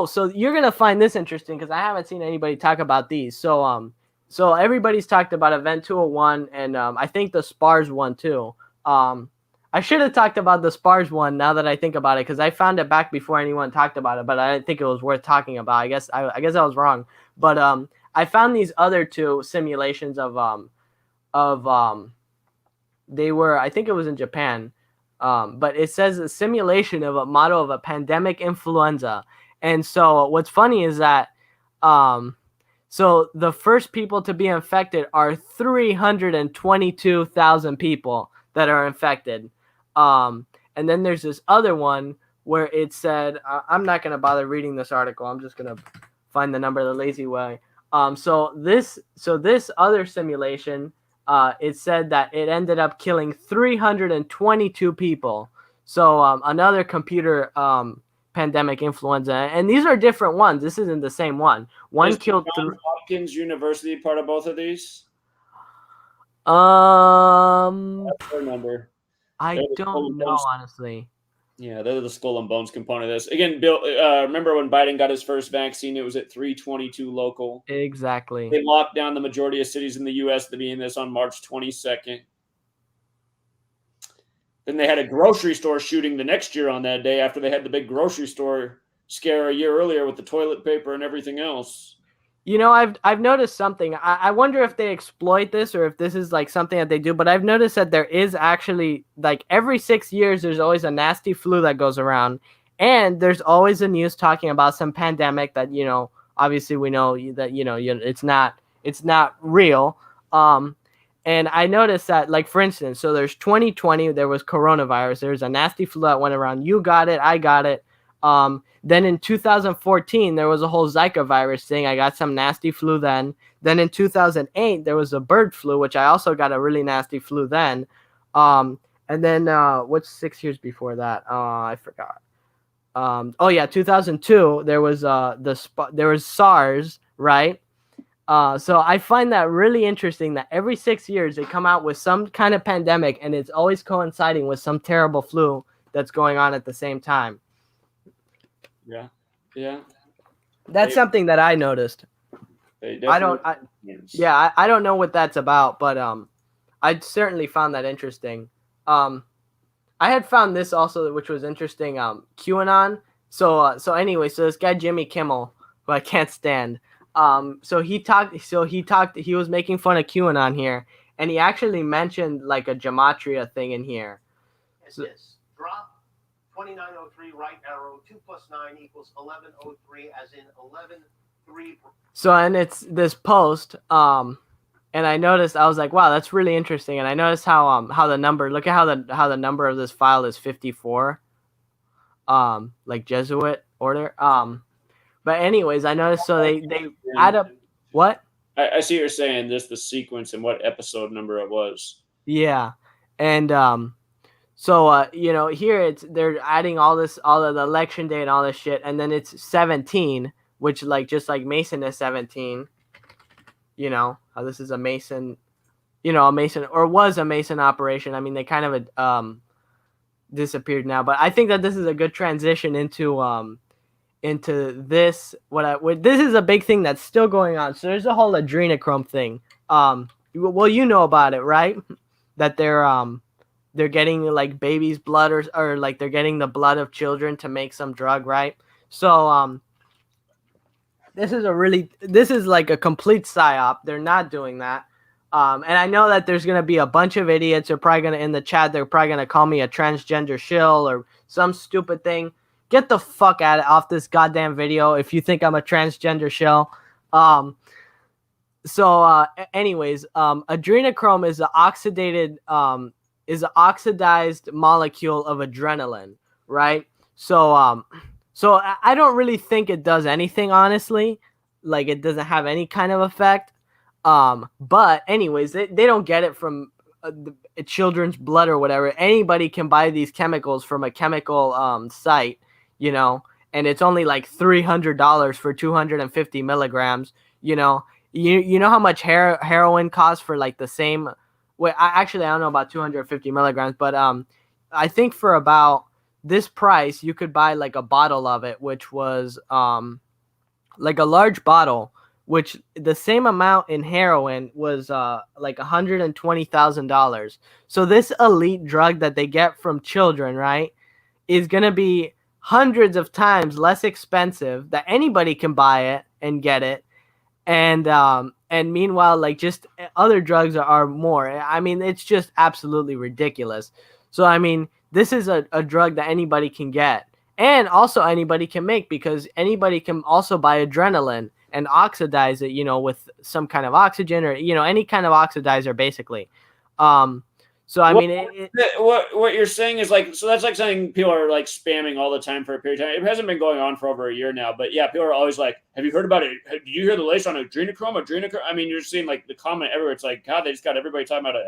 so you're going to find this interesting, because I haven't seen anybody talk about these. So everybody's talked about Event 201, and I think the SPARS one too. I should have talked about the SPARS one now that I think about it, because I found it back before anyone talked about it, but I didn't think it was worth talking about. I guess I was wrong. But I found these other two simulations they were, I think it was in Japan. But it says a simulation of a model of a pandemic influenza. And so what's funny is that so the first people to be infected are 322,000 people that are infected. And then there's this other one where it said, I'm not going to bother reading this article. I'm just going to find the number the lazy way. So this other simulation, it said that it ended up killing 322 people. So another computer pandemic influenza, and these are different ones. This isn't the same one. One killed Johns Hopkins University part of both of these? That's their number. I don't know, honestly. Yeah, they're the skull and bones component of this. Again, Bill, remember when Biden got his first vaccine? It was at 322 local. Exactly. They locked down the majority of cities in the U.S. to be in this on March 22nd. Then they had a grocery store shooting the next year on that day after they had the big grocery store scare a year earlier with the toilet paper and everything else. I've noticed something. I wonder if they exploit this, or if this is like something that they do, but I've noticed that there is actually, like, every 6 years, there's always a nasty flu that goes around, and there's always a news talking about some pandemic that, obviously we know that, it's not real. And I noticed that, like, for instance, so there's 2020, there was coronavirus. There's a nasty flu that went around. You got it. I got it. Then in 2014, there was a whole Zika virus thing. I got some nasty flu then. Then in 2008, there was a bird flu, which I also got a really nasty flu then. And then what's 6 years before that? I forgot. 2002, there was there was SARS, right? So I find that really interesting that every 6 years they come out with some kind of pandemic, and it's always coinciding with some terrible flu that's going on at the same time. Yeah. That's something that I noticed. I don't know what that's about, but I certainly found that interesting. I had found this also, which was interesting. QAnon. So anyway, so this guy Jimmy Kimmel, who I can't stand. He was making fun of QAnon here, and he actually mentioned like a Gematria thing in here. Yes. Drop 2903 right arrow 2 plus 9 equals 1103, as in 11.3. So, and it's this post, and I noticed, I was like, wow, that's really interesting. And I noticed how the number, look at how the number of this file is 54, like Jesuit order. But anyways, I noticed, so they add up what? I see what you're saying, just the sequence and what episode number it was. Yeah. And here they're adding all of the election day and all this shit, and then it's 17, which just like Mason is 17. You know, how this is a Mason, a Mason, or was a Mason operation. I mean, they kind of disappeared now, but I think that this is a good transition into this. This is a big thing that's still going on. So there's a whole adrenochrome thing. Well, you know about it, right? That they're getting like babies' blood or like they're getting the blood of children to make some drug, right? So this is like a complete psyop. They're not doing that. And I know that there's gonna be a bunch of idiots. They're probably gonna, in the chat, they're probably gonna call me a transgender shill or some stupid thing. Get the fuck off this goddamn video if you think I'm a transgender shill. Anyways, adrenochrome is an oxidized molecule of adrenaline, right? So I don't really think it does anything, honestly. Like, it doesn't have any kind of effect. But anyways, they don't get it from children's blood or whatever. Anybody can buy these chemicals from a chemical site, and it's only like $300 for 250 milligrams. You know how much heroin costs for like the same. Wait, I don't know about 250 milligrams, but I think for about this price you could buy like a bottle of it, which was like a large bottle, which the same amount in heroin was like $120,000. So this elite drug that they get from children, right, is gonna be hundreds of times less expensive, that anybody can buy it and get it. And meanwhile, like, just other drugs are more. I mean, it's just absolutely ridiculous. So, I mean, this is a drug that anybody can get, and also anybody can make, because anybody can also buy adrenaline and oxidize it, with some kind of oxygen or, any kind of oxidizer, basically. So, I mean, what you're saying is like, so that's like something people are like spamming all the time for a period of time. It hasn't been going on for over a year now, but yeah, people are always like, have you heard about it? Did you hear the latest on adrenochrome? I mean, you're seeing like the comment everywhere. It's like, God, they just got everybody talking about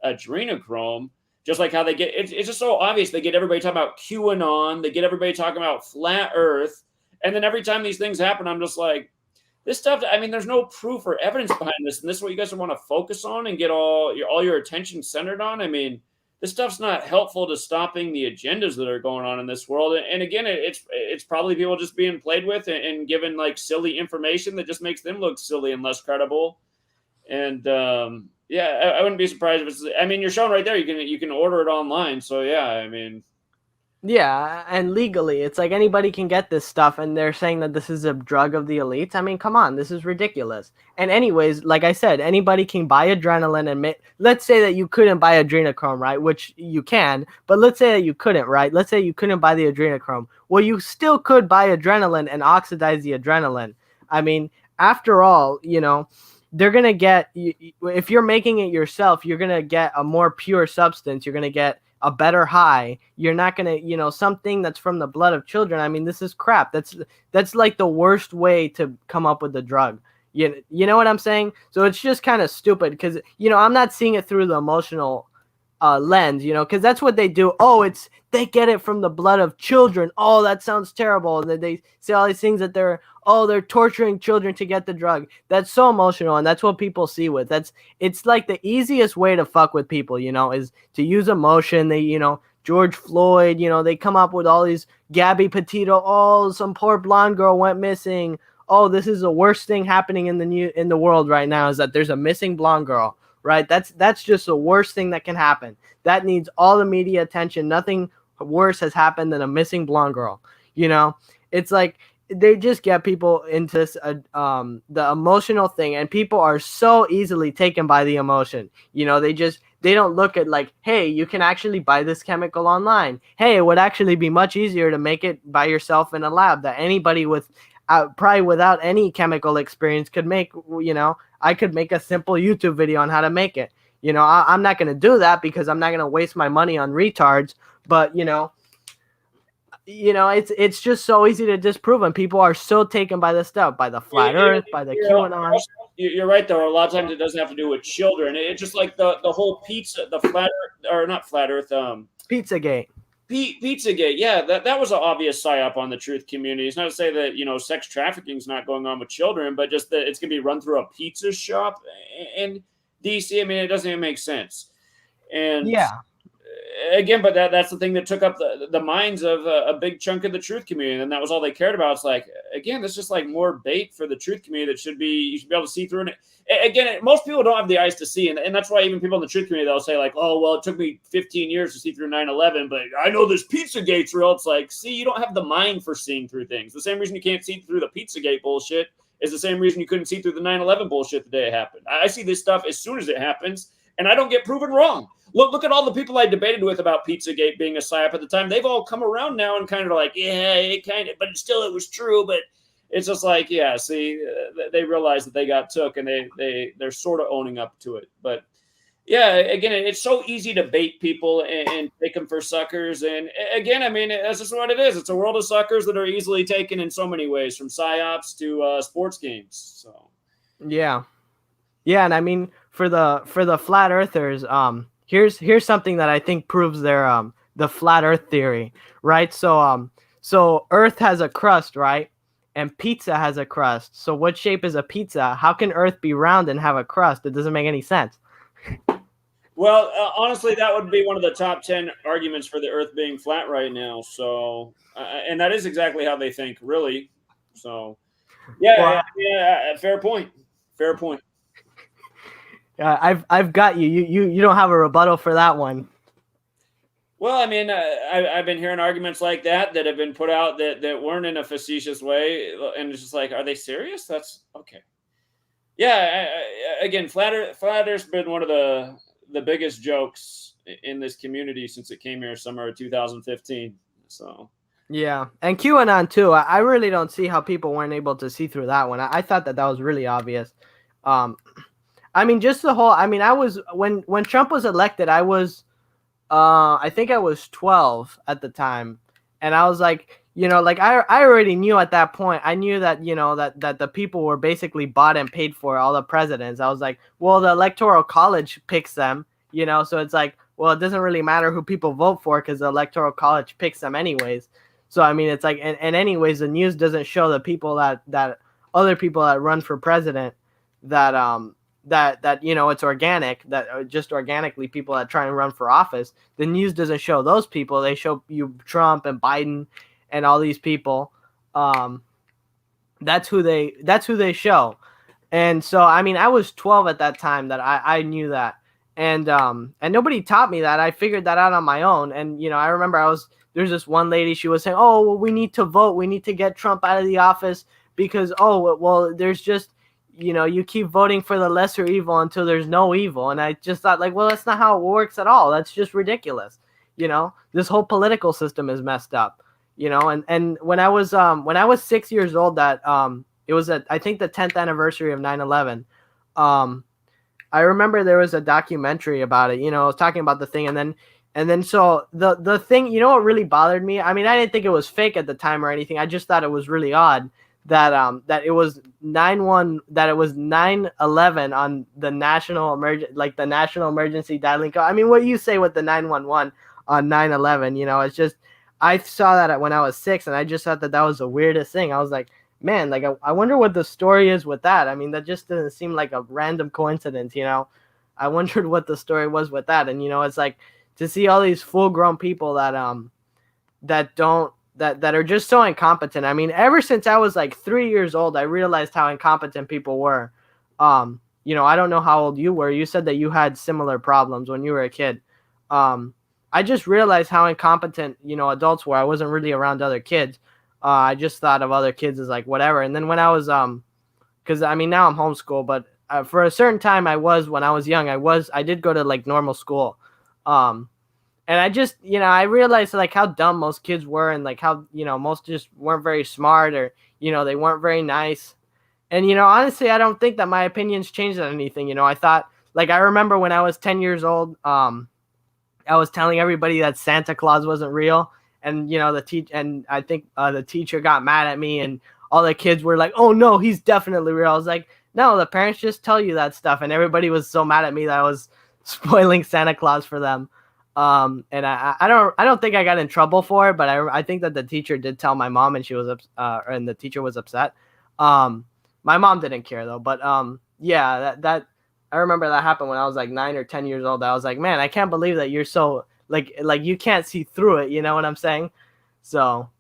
adrenochrome, just like how they get, it's just so obvious. They get everybody talking about QAnon. They get everybody talking about flat earth. And then every time these things happen, I'm just like, this stuff, I mean, there's no proof or evidence behind this, and this is what you guys want to focus on and get all your attention centered on. I mean, this stuff's not helpful to stopping the agendas that are going on in this world. And again, it's probably people just being played with and given like silly information that just makes them look silly and less credible. And yeah, I wouldn't be surprised if it's. I mean, you're showing right there. You can order it online. So yeah, I mean. Yeah, and legally, it's like anybody can get this stuff, and they're saying that this is a drug of the elites. I mean, come on, this is ridiculous. And anyways, like I said, anybody can buy adrenaline, and let's say that you couldn't buy adrenochrome, right? Which you can, but let's say that you couldn't, right? Let's say you couldn't buy the adrenochrome. Well, you still could buy adrenaline and oxidize the adrenaline. I mean, after all, they're going to get, if you're making it yourself, you're going to get a more pure substance. You're going to get a better high. You're not gonna, you know, something that's from the blood of children. I mean, this is crap. That's like the worst way to come up with the drug. You know what I'm saying? So it's just kind of stupid because, you know, I'm not seeing it through the emotional lens, you know, because that's what they do. Oh, they get it from the blood of children. Oh, that sounds terrible. And then they say all these things that they're torturing children to get the drug. That's so emotional, and that's what people see with. It's like the easiest way to fuck with people, you know, is to use emotion. They, you know, George Floyd, you know, they come up with all these Gabby Petito. Oh, some poor blonde girl went missing. Oh, this is the worst thing happening in the world right now, is that there's a missing blonde girl. Right? That's just the worst thing that can happen. That needs all the media attention. Nothing worse has happened than a missing blonde girl. You know, it's like they just get people into this the emotional thing, and people are so easily taken by the emotion. You know, they don't look at like, hey, you can actually buy this chemical online. Hey, it would actually be much easier to make it by yourself in a lab that anybody with probably without any chemical experience could make. You know, I could make a simple YouTube video on how to make it. You know, I'm not going to do that because I'm not going to waste my money on retards. But, you know, it's just so easy to disprove, and people are so taken by this stuff, by the flat Earth, by the QAnon. You're right, though. A lot of times it doesn't have to do with children. It's just like the whole pizza, the flat Earth, or not flat Earth, Pizzagate. Pizzagate, yeah, that was an obvious psyop on the truth community. It's not to say that, you know, sex trafficking is not going on with children, but just that it's going to be run through a pizza shop in DC. I mean, it doesn't even make sense. And yeah, again, but that's the thing that took up the minds of a big chunk of the truth community, and that was all they cared about. It's like, again, that's just like more bait for the truth community that you should be able to see through. And again, most people don't have the eyes to see, and that's why even people in the truth community, they'll say like, oh, well, it took me 15 years to see through 9/11, but I know this Pizzagate's real. It's like, see, you don't have the mind for seeing through things. The same reason you can't see through the Pizzagate bullshit is the same reason you couldn't see through the 9/11 bullshit the day it happened. I see this stuff as soon as it happens, and I don't get proven wrong. Look at all the people I debated with about Pizzagate being a psyop at the time. They've all come around now and kind of like, yeah, it kind of, but it was true. But it's just like, yeah, see, they realize that they got took, and they're sort of owning up to it. But yeah, again, it's so easy to bait people and take them for suckers. And again, I mean, that's just what it is. It's a world of suckers that are easily taken in so many ways, from psyops to sports games. So yeah, and I mean, for the flat earthers, here's something that I think proves their the flat Earth theory, right? So Earth has a crust, right? And pizza has a crust. So what shape is a pizza? How can Earth be round and have a crust? It doesn't make any sense. Well, honestly, that would be one of the top 10 arguments for the Earth being flat right now. So, and that is exactly how they think, really. So, yeah, fair point. Fair point. I've got you. You don't have a rebuttal for that one. Well, I mean, I've been hearing arguments like that have been put out that weren't in a facetious way, and it's just like, are they serious? That's okay. Yeah, again, flat Earth's been one of the biggest jokes in this community since it came here summer of 2015. So yeah, and QAnon too. I really don't see how people weren't able to see through that one. I thought that was really obvious. I mean, just the whole. I mean, I was when Trump was elected, I was. I think I was 12 at the time, and I was like, you know, like I already knew at that point. I knew that, you know, that the people were basically bought and paid for, all the presidents. I was like, well, the Electoral College picks them, you know, so it's like, well, it doesn't really matter who people vote for because the Electoral College picks them anyways. So I mean, it's like, and anyways, the news doesn't show the people that other people that run for president that you know, it's organic, that just organically people that try and run for office. The news doesn't show those people. They show you Trump and Biden and all these people. That's who they show. And so I mean, I was 12 at that time that I knew that, and nobody taught me that. I figured that out on my own. And you know, I remember there's this one lady, she was saying, oh, well, we need to vote, we need to get Trump out of the office because, oh, well, there's just, you know, you keep voting for the lesser evil until there's no evil. And I just thought, like, well, that's not how it works at all. That's just ridiculous. You know, this whole political system is messed up, you know. And when I was 6 years old, that it was I think the 10th anniversary of 9/11. I remember there was a documentary about it, you know, talking about the thing. And then And then so the thing, you know what really bothered me? I mean, I didn't think it was fake at the time or anything. I just thought it was really odd that it was 9/11 on the national emergency dialing code. I mean, what you say with the 911 on 9/11, you know, it's just I saw that when I was 6, and I just thought that was the weirdest thing. I was like, man, like I wonder what the story is with that. I mean, that just doesn't seem like a random coincidence, you know. I wondered what the story was with that, and you know, it's like to see all these full-grown people that are just so incompetent. I mean, ever since I was like 3 years old, I realized how incompetent people were. You know, I don't know how old you were. You said that you had similar problems when you were a kid. I just realized how incompetent, you know, adults were. I wasn't really around other kids. I just thought of other kids as like whatever. And then when I was because I mean now I'm homeschooled, but for a certain time when I was young, I did go to like normal school. And I just, you know, I realized like how dumb most kids were, and like how, you know, most just weren't very smart, or, you know, they weren't very nice. And, you know, honestly, I don't think that my opinions changed on anything. You know, I thought, like, I remember when I was 10 years old, I was telling everybody that Santa Claus wasn't real. And, you know, I think the teacher got mad at me, and all the kids were like, oh no, he's definitely real. I was like, no, the parents just tell you that stuff. And everybody was so mad at me that I was spoiling Santa Claus for them. And I don't think I got in trouble for it, but I think that the teacher did tell my mom, and and the teacher was upset. My mom didn't care though, but yeah, that I remember that happened when I was like 9 or 10 years old. I was like, man, I can't believe that you're so like you can't see through it. You know what I'm saying? So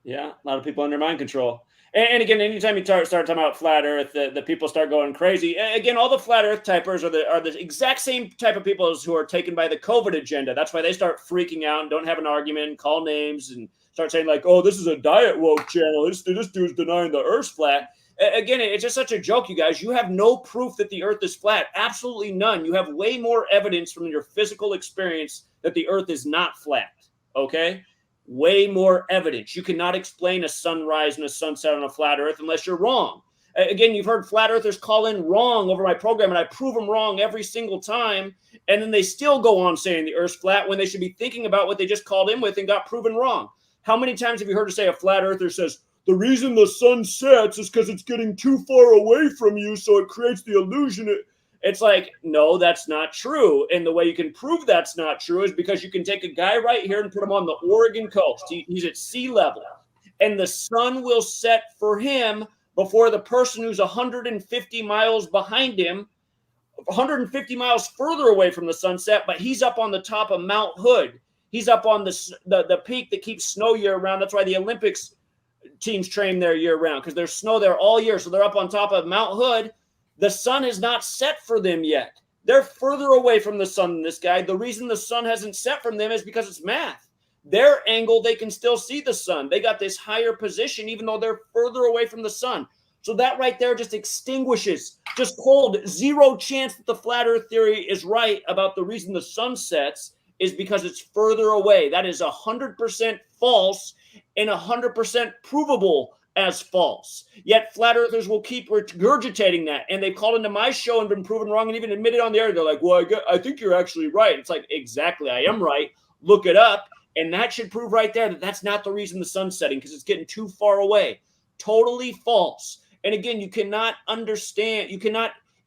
yeah, a lot of people under mind control. And again, anytime you start talking about flat Earth, the people start going crazy. Again, all the flat Earth typers are the exact same type of people who are taken by the COVID agenda. That's why they start freaking out and don't have an argument, call names, and start saying like, "Oh, this is a diet woke channel. This dude's denying the Earth's flat." Again, it's just such a joke, you guys. You have no proof that the Earth is flat. Absolutely none. You have way more evidence from your physical experience that the Earth is not flat. Okay. Way more evidence. You cannot explain a sunrise and a sunset on a flat Earth unless you're wrong. Again, you've heard flat earthers call in wrong over my program, and I prove them wrong every single time. And then they still go on saying the Earth's flat when they should be thinking about what they just called in with and got proven wrong. How many times have you heard us say a flat earther says, the reason the sun sets is because it's getting too far away from you, so it creates the illusion. It's like, no, that's not true. And the way you can prove that's not true is because you can take a guy right here and put him on the Oregon coast. He's at sea level, and the sun will set for him before the person who's 150 miles behind him, 150 miles further away from the sunset, but he's up on the top of Mount Hood. He's up on the peak that keeps snow year round. That's why the Olympics teams train there year round, because there's snow there all year. So they're up on top of Mount Hood. The sun is not set for them yet. They're further away from the sun than this guy. The reason the sun hasn't set from them is because it's math. Their angle, they can still see the sun. They got this higher position, even though they're further away from the sun. So that right there just extinguishes, just cold, zero chance that the flat Earth theory is right about the reason the sun sets is because it's further away. That is 100% false and 100% provable as false. Yet flat earthers will keep regurgitating that, and they've called into my show and been proven wrong and even admitted on the air. They're like, well, I think you're actually right. It's like, exactly, I am right. Look it up. And that should prove right there that that's not the reason the sun's setting, because it's getting too far away. Totally false. And again, you cannot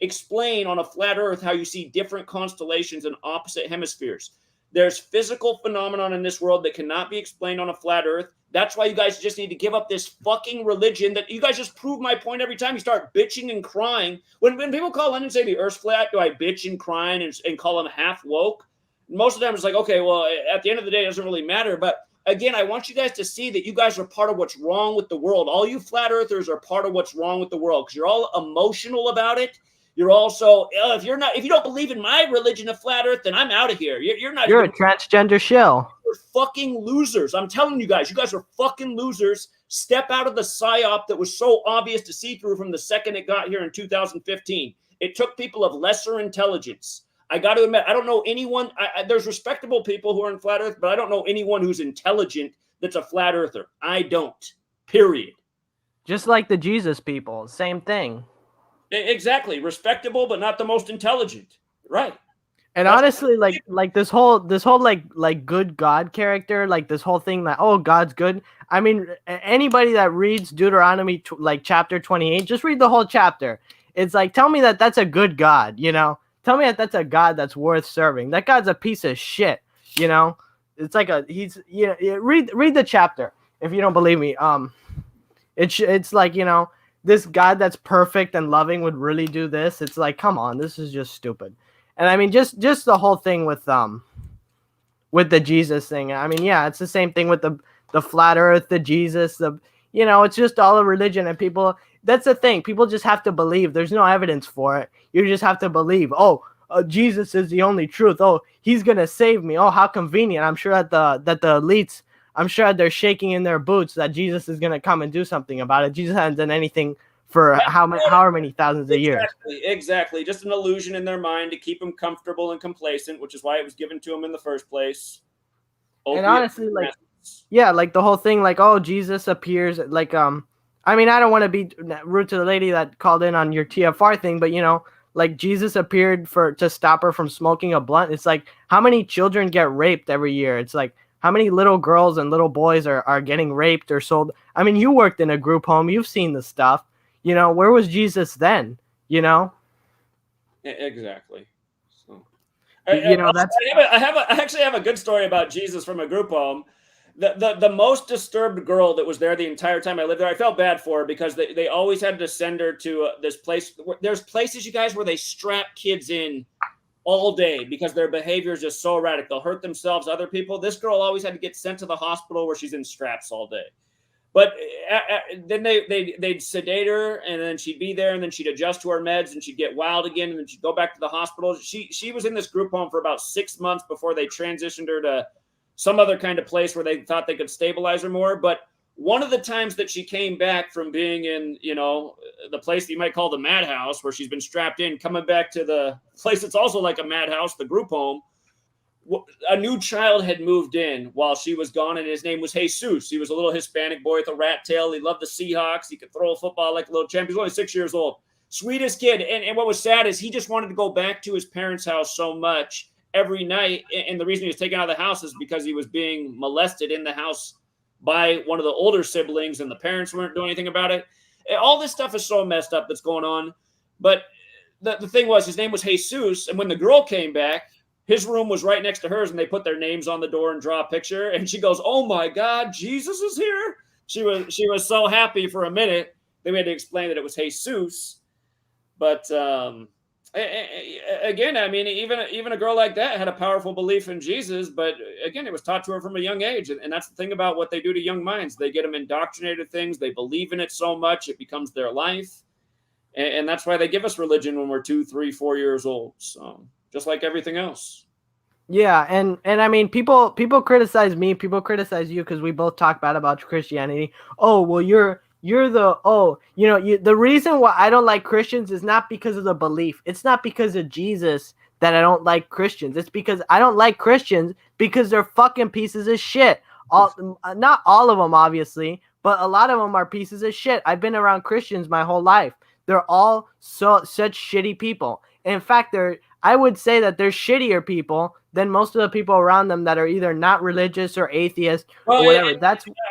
explain on a flat earth how you see different constellations in opposite hemispheres. There's physical phenomenon in this world that cannot be explained on a flat earth. That's why you guys just need to give up this fucking religion that you guys just prove my point every time you start bitching and crying. When people call in and say the Earth's flat, do I bitch and cry and call them half woke? Most of the time it's like, okay, well, at the end of the day, it doesn't really matter. But again, I want you guys to see that you guys are part of what's wrong with the world. All you flat earthers are part of what's wrong with the world because you're all emotional about it. You're also, if you don't believe in my religion of flat earth, then I'm out of here. You're a transgender shill. You're fucking losers. I'm telling you guys are fucking losers. Step out of the psyop that was so obvious to see through from the second it got here in 2015. It took people of lesser intelligence. I got to admit, I don't know anyone. There's respectable people who are in flat earth, but I don't know anyone who's intelligent that's a flat earther. I don't. Period. Just like the Jesus people. Same thing. Exactly. Respectable, but not the most intelligent. Right. And honestly, like this whole like good God character, like this whole thing that, oh, God's good. I mean, anybody that reads Deuteronomy like chapter 28, just read the whole chapter. It's like, tell me that that's a good God, you know? Tell me that that's a God that's worth serving. That God's a piece of shit, you know? It's like read the chapter if you don't believe me. It's like, you know, this God that's perfect and loving would really do this. It's like, come on, this is just stupid. And I mean, just the whole thing with the Jesus thing. I mean, yeah, it's the same thing with the flat Earth, the Jesus, you know, it's just all a religion, and people. That's the thing. People just have to believe. There's no evidence for it. You just have to believe. Oh, Jesus is the only truth. Oh, he's gonna save me. Oh, how convenient. I'm sure that the elites, I'm sure they're shaking in their boots that Jesus is gonna come and do something about it. Jesus hasn't done anything for however many thousands of years. Exactly. Just an illusion in their mind to keep them comfortable and complacent, which is why it was given to them in the first place. And honestly, like, yeah, like the whole thing, like, oh, Jesus appears, like, I mean, I don't want to be rude to the lady that called in on your TFR thing, but, you know, like, Jesus appeared to stop her from smoking a blunt. It's like, how many children get raped every year? It's like, how many little girls and little boys are getting raped or sold? I mean, you worked in a group home. You've seen the stuff. You know, where was Jesus then? You know? Exactly. So, you know, that's. I actually have a good story about Jesus from a group home. The most disturbed girl that was there the entire time I lived there, I felt bad for her because they always had to send her to this place. There's places, you guys, where they strap kids in all day because their behavior is just so erratic. They'll hurt themselves, other people. This girl always had to get sent to the hospital where she's in straps all day. But then they'd sedate her, and then she'd be there, and then she'd adjust to her meds, and she'd get wild again, and then she'd go back to the hospital. She was in this group home for about 6 months before they transitioned her to some other kind of place where they thought they could stabilize her more. But one of the times that she came back from being in, you know, the place that you might call the madhouse, where she's been strapped in, coming back to the place that's also like a madhouse, the group home, a new child had moved in while she was gone, and his name was Jesus. He was a little Hispanic boy with a rat tail. He loved the Seahawks. He could throw a football like a little champ. He was only 6 years old. Sweetest kid. And what was sad is he just wanted to go back to his parents' house so much every night. And the reason he was taken out of the house is because he was being molested in the house by one of the older siblings, and the parents weren't doing anything about it. All this stuff is so messed up that's going on. But the thing was, his name was Jesus. And when the girl came back, his room was right next to hers, and they put their names on the door and draw a picture. And she goes, "Oh my God, Jesus is here!" She was so happy for a minute. Then we had to explain that it was Jesus. But again, I mean, even a girl like that had a powerful belief in Jesus. But again, it was taught to her from a young age, and that's the thing about what they do to young minds. They get them indoctrinated with things. They believe in it so much it becomes their life, and that's why they give us religion when we're 2, 3, 4 years old. So. Just like everything else. Yeah, and I mean, people criticize me, people criticize you because we both talk bad about Christianity. Oh, well, you're the reason why I don't like Christians is not because of the belief. It's not because of Jesus that I don't like Christians. It's because I don't like Christians because they're fucking pieces of shit. Not all of them, obviously, but a lot of them are pieces of shit. I've been around Christians my whole life. They're all such shitty people. In fact, I would say that they're shittier people than most of the people around them that are either not religious or atheist or whatever.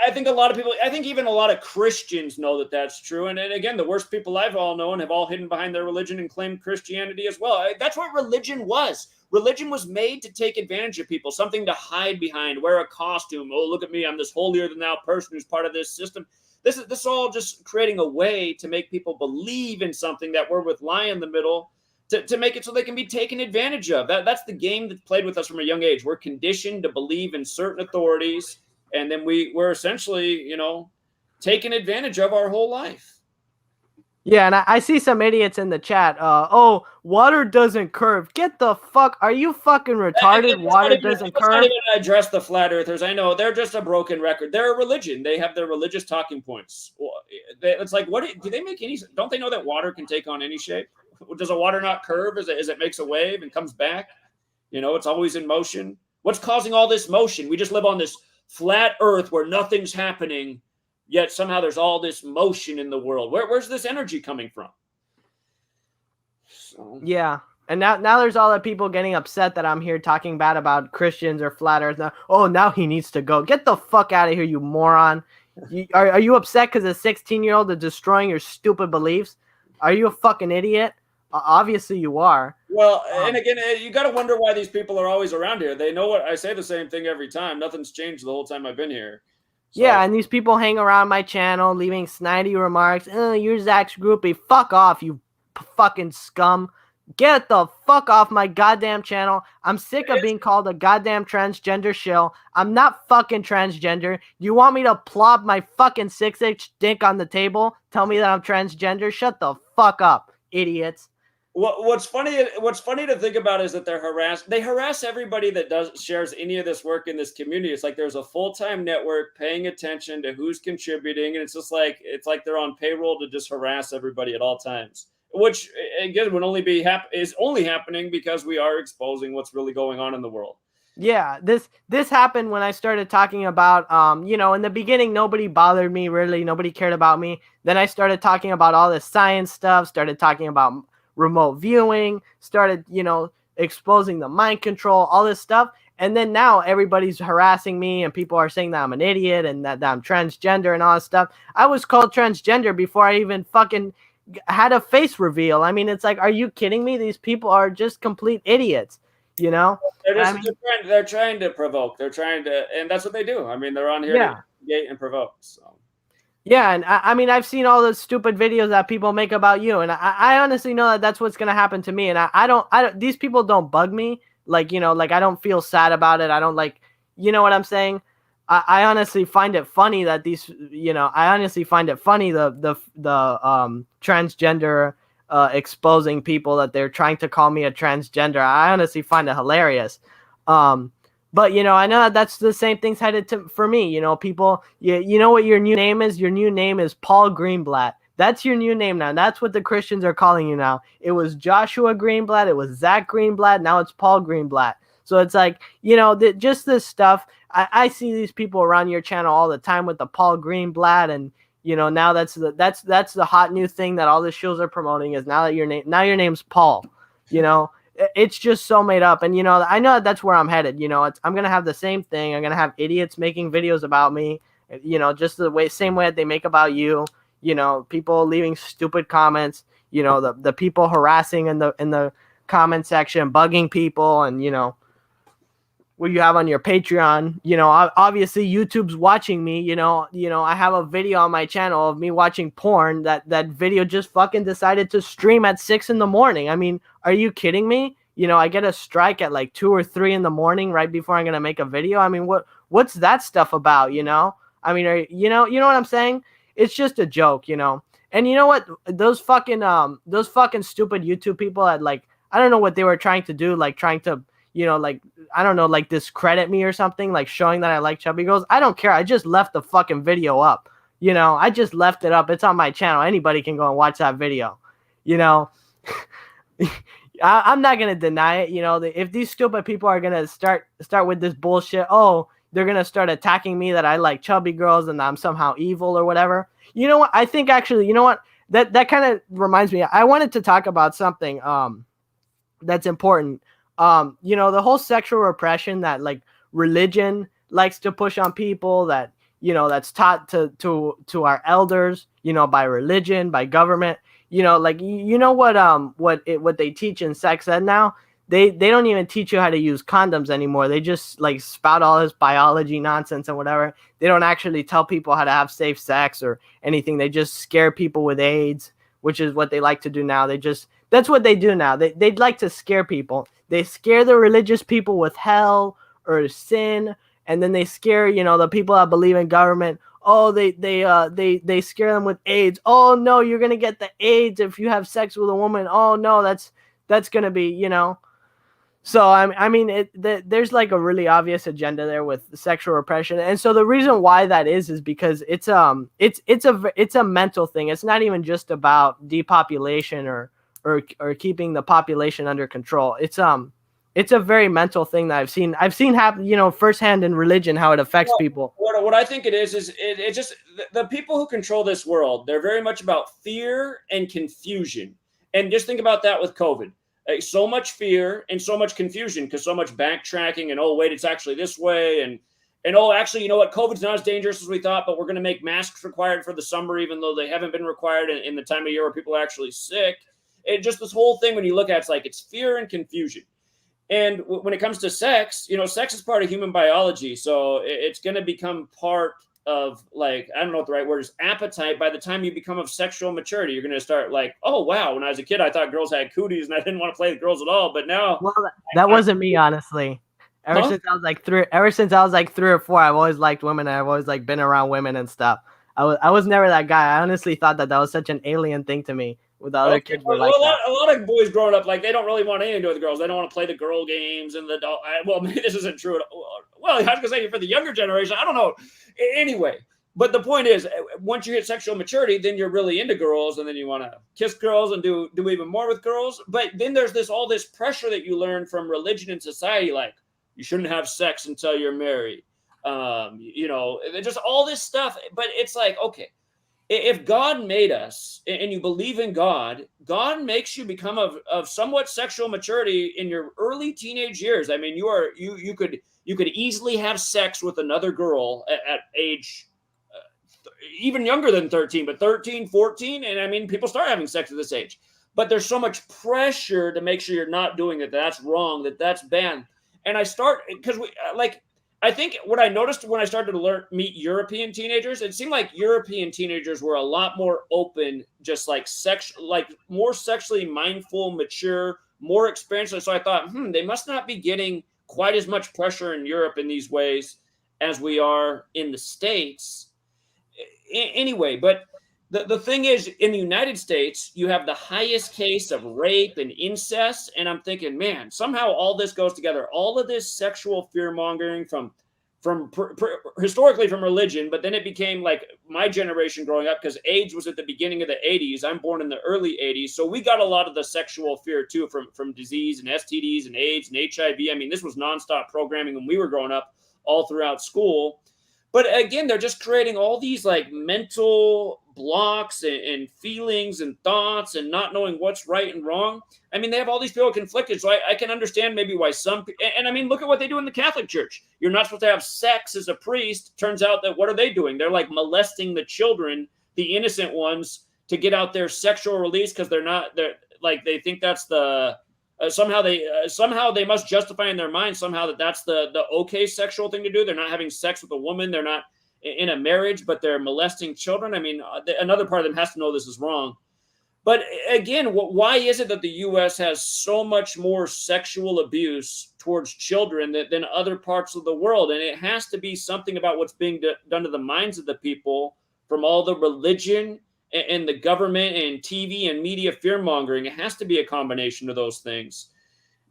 I think a lot of people, I think even a lot of Christians know that that's true. And again, the worst people I've all known have all hidden behind their religion and claimed Christianity as well. That's what religion was. Religion was made to take advantage of people, something to hide behind, wear a costume. Oh, look at me, I'm this holier than thou person who's part of this system. This is all just creating a way to make people believe in something that we're with lie in the middle. To make it so they can be taken advantage of. That's the game that's played with us from a young age. We're conditioned to believe in certain authorities, and then we're essentially, you know, taken advantage of our whole life. Yeah, and I see some idiots in the chat. Oh, water doesn't curve. Get the fuck. Are you fucking retarded? Water doesn't curve. I'm not even gonna address the flat earthers. I know they're just a broken record. They're a religion. They have their religious talking points. It's like, do they make any? Don't they know that water can take on any shape? Does a water not curve as it makes a wave and comes back? You know, it's always in motion. What's causing all this motion? We just live on this flat earth where nothing's happening, yet somehow there's all this motion in the world. Where's this energy coming from? So. Yeah. And now there's all the people getting upset that I'm here talking bad about Christians or flat earth. Now, oh, now he needs to go. Get the fuck out of here, you moron. Are you upset because a 16-year-old is destroying your stupid beliefs? Are you a fucking idiot? Obviously you are. Well, and again, you got to wonder why these people are always around here. They know what I say the same thing every time. Nothing's changed the whole time I've been here. So. Yeah, and these people hang around my channel leaving snidey remarks. You're Zach's groupie. Fuck off, you fucking scum. Get the fuck off my goddamn channel. I'm sick of being called a goddamn transgender shill. I'm not fucking transgender. You want me to plop my fucking 6-inch dick on the table? Tell me that I'm transgender? Shut the fuck up, idiots. What's funny to think about is that they harass everybody that shares any of this work in this community. It's like there's a full-time network paying attention to who's contributing, and it's like they're on payroll to just harass everybody at all times. Which again would only is only happening because we are exposing what's really going on in the world. Yeah, this happened when I started talking about in the beginning nobody bothered me really, nobody cared about me. Then I started talking about all this science stuff, started talking about remote viewing, started, exposing the mind control, all this stuff. And then now everybody's harassing me and people are saying that I'm an idiot and that I'm transgender and all this stuff. I was called transgender before I even fucking had a face reveal. I mean, it's like, are you kidding me? These people are just complete idiots, They're trying to provoke. And that's what they do. I mean, they're on here to create and provoke. So. Yeah, and I mean, I've seen all those stupid videos that people make about you, and I honestly know that that's what's gonna happen to me. And I don't. These people don't bug me. Like I don't feel sad about it. I don't you know what I'm saying? I honestly find it funny that these, I honestly find it funny the transgender exposing people that they're trying to call me a transgender. I honestly find it hilarious. But, I know that's the same thing's headed for me. People, you know what your new name is? Your new name is Paul Greenblatt. That's your new name now. That's what the Christians are calling you now. It was Joshua Greenblatt. It was Zach Greenblatt. Now it's Paul Greenblatt. So it's like, just this stuff. I see these people around your channel all the time with the Paul Greenblatt. And, now that's the hot new thing that all the shows are promoting is now your name's Paul, It's just so made up. And, I know that's where I'm headed. I'm going to have the same thing. I'm going to have idiots making videos about me, just same way that they make about you, people leaving stupid comments, the people harassing in the comment section, bugging people. And, what you have on your Patreon, obviously YouTube's watching me, I have a video on my channel of me watching porn. That video just fucking decided to stream at 6 a.m. I mean, are you kidding me? I get a strike at like 2 or 3 a.m. right before I'm going to make a video. I mean, what's that stuff about? I mean, you know what I'm saying? It's just a joke, and you know what? Those fucking stupid YouTube people had I don't know what they were trying to do, trying to, I don't know, discredit me or something, showing that I like chubby girls. I don't care. I just left the fucking video up. I just left it up. It's on my channel. Anybody can go and watch that video. I'm not going to deny it. If these stupid people are going to start with this bullshit, they're going to start attacking me that I like chubby girls and I'm somehow evil or whatever. You know what? I think actually, that kind of reminds me. I wanted to talk about something that's important. The whole sexual repression that religion likes to push on people, that that's taught to our elders, by religion, by government, what they teach in sex ed now. They don't even teach you how to use condoms anymore. They just spout all this biology nonsense and whatever. They don't actually tell people how to have safe sex or anything. They just scare people with AIDS, which is what they like to do now. That's what they do now. They'd like to scare people. They scare the religious people with hell or sin, and then they scare, the people that believe in government. Oh, they scare them with AIDS. Oh no, you're gonna get the AIDS if you have sex with a woman. Oh no, that's gonna be, So I mean, there's a really obvious agenda there with sexual repression, and so the reason why that is because it's a mental thing. It's not even just about depopulation or keeping the population under control. It's a very mental thing that I've seen happen, firsthand in religion, how it affects people. What I think it is it's just the people who control this world. They're very much about fear and confusion. And just think about that with COVID. So much fear and so much confusion because so much backtracking and, oh, wait, it's actually this way. And oh, actually, you know what? COVID's not as dangerous as we thought, but we're going to make masks required for the summer, even though they haven't been required in the time of year where people are actually sick. It just this whole thing, when you look at it, it's like it's fear and confusion. And when it comes to sex, sex is part of human biology. So it's going to become part of, like, I don't know what the right word is, appetite. By the time you become of sexual maturity, you're going to start like, oh, wow, when I was a kid, I thought girls had cooties and I didn't want to play with girls at all. But now, Well, that wasn't me, honestly. Ever since I was like 3 or 4, I've always liked women. And I've always like been around women and stuff. I was never that guy. I honestly thought that was such an alien thing to me. With the other kids were like that. A lot of boys growing up, like, they don't really want anything to do with the girls. They don't want to play the girl games and the well, maybe this isn't true. Well, I was gonna say for the younger generation, I don't know. Anyway, but the point is, once you hit sexual maturity, then you're really into girls, and then you want to kiss girls and do even more with girls. But then there's all this pressure that you learn from religion and society, like you shouldn't have sex until you're married. Just all this stuff. But it's like, okay, if God made us and you believe in God, God makes you become of somewhat sexual maturity in your early teenage years. I mean, you could easily have sex with another girl at age even younger than 13, but 13, 14. And I mean, people start having sex at this age, but there's so much pressure to make sure you're not doing it. That's wrong, that's banned. And I think what I noticed when I started to meet European teenagers, it seemed like European teenagers were a lot more open, just like more sexually mindful, mature, more experienced. So I thought, they must not be getting quite as much pressure in Europe in these ways as we are in the States. Anyway, but the thing is, in the United States, you have the highest case of rape and incest. And I'm thinking, man, somehow all this goes together. All of this sexual fear mongering from historically from religion, but then it became like my generation growing up, because AIDS was at the beginning of the 80s. I'm born in the early 80s. So we got a lot of the sexual fear too from disease and STDs and AIDS and HIV. I mean, this was nonstop programming when we were growing up all throughout school. But again, they're just creating all these like mental blocks and feelings and thoughts and not knowing what's right and wrong. I mean, they have all these people conflicted. So I can understand maybe why and I mean, look at what they do in the Catholic Church. You're not supposed to have sex as a priest. Turns out that what are they doing? They're like molesting the children, the innocent ones, to get out their sexual release, because they think that's the somehow they must justify in their mind somehow that's the okay sexual thing to do. They're not having sex with a woman. They're not in a marriage, but they're molesting children. I mean, another part of them has to know this is wrong. But again, why is it that the U.S. has so much more sexual abuse towards children than other parts of the world? And it has to be something about what's being done to the minds of the people from all the religion and the government and TV and media fear mongering. It has to be a combination of those things.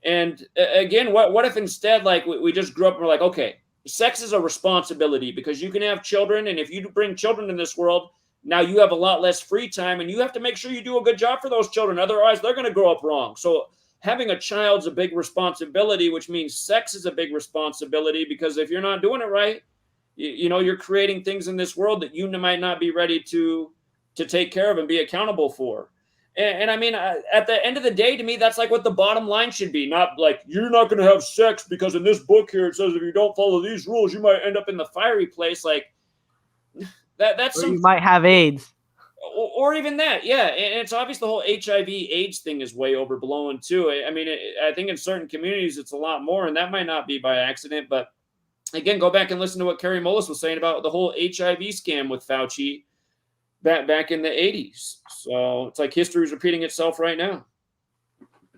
And again, what if instead, like, we just grew up and we're like, okay, sex is a responsibility, because you can have children, and if you bring children in this world, now you have a lot less free time, and you have to make sure you do a good job for those children. Otherwise, they're going to grow up wrong. So having a child's a big responsibility, which means sex is a big responsibility, because if you're not doing it right, you're creating things in this world that you might not be ready to take care of and be accountable for. And I mean, at the end of the day, to me, that's like what the bottom line should be. Not like, you're not going to have sex because in this book here, it says if you don't follow these rules, you might end up in the fiery place. Like that's you might have AIDS. Or even that. Yeah. And it's obvious the whole HIV AIDS thing is way overblown too. I mean, I think in certain communities, it's a lot more, and that might not be by accident. But again, go back and listen to what Carrie Mullis was saying about the whole HIV scam with Fauci back in the 80s. So it's like history is repeating itself right now.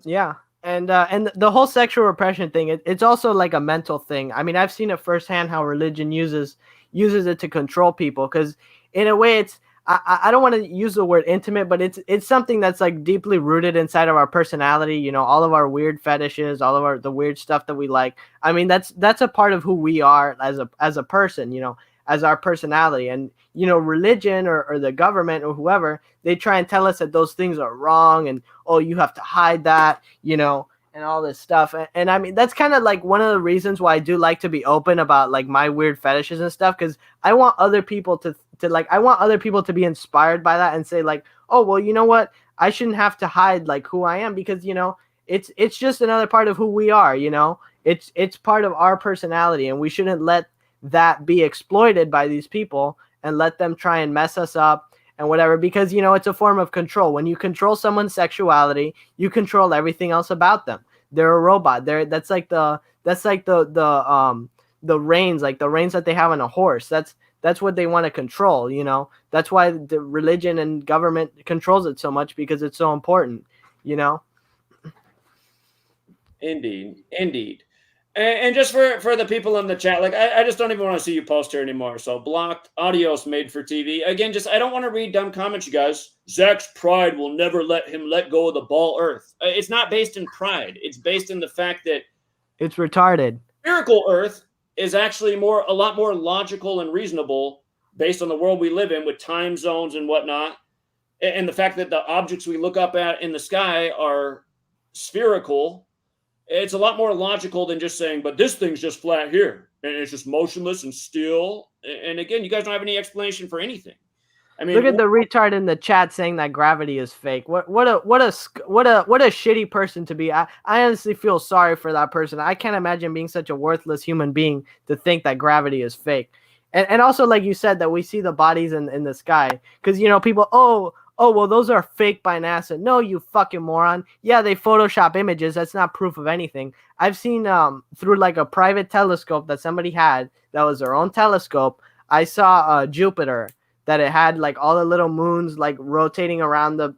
Yeah. And the whole sexual repression thing, it's also like a mental thing. I mean, I've seen it firsthand how religion uses it to control people, because in a way it's, I don't want to use the word intimate, but it's something that's like deeply rooted inside of our personality. All of our weird fetishes, all of the weird stuff that we like. I mean, that's a part of who we are as a person, as our personality. And religion or the government or whoever, they try and tell us that those things are wrong, and you have to hide that, and all this stuff. And I mean, that's kind of like one of the reasons why I do like to be open about like my weird fetishes and stuff, because I want other people to be inspired by that and say like, oh, well, you know what? I shouldn't have to hide like who I am, because, it's just another part of who we are, you know. It's part of our personality, and we shouldn't let that be exploited by these people and let them try and mess us up and whatever, because, you know, it's a form of control. When you control someone's sexuality, you control everything else about them. They're a robot. That's like the reins, like the reins that they have on a horse. That's what they want to control, you know. That's why the religion and government controls it so much, because it's so important, you know. Indeed. And just for the people in the chat, like, I just don't even want to see you post here anymore. So blocked, adios, made for TV. Again, just, I don't want to read dumb comments, you guys. Zach's pride will never let him let go of the ball earth. It's not based in pride. It's based in the fact that it's retarded. Spherical earth is actually a lot more logical and reasonable based on the world we live in with time zones and whatnot. And the fact that the objects we look up at in the sky are spherical. It's a lot more logical than just saying, but this thing's just flat here and it's just motionless and still. And again, you guys don't have any explanation for anything. I mean, look at the retard in the chat saying that gravity is fake. What a shitty person to be. I honestly feel sorry for that person. I can't imagine being such a worthless human being to think that gravity is fake. And also, like you said, that we see the bodies in the sky, because, you know, people, oh, well, those are fake by NASA. No, you fucking moron. Yeah, they Photoshop images. That's not proof of anything. I've seen through like a private telescope that somebody had, that was their own telescope. I saw Jupiter, that it had like all the little moons like rotating around the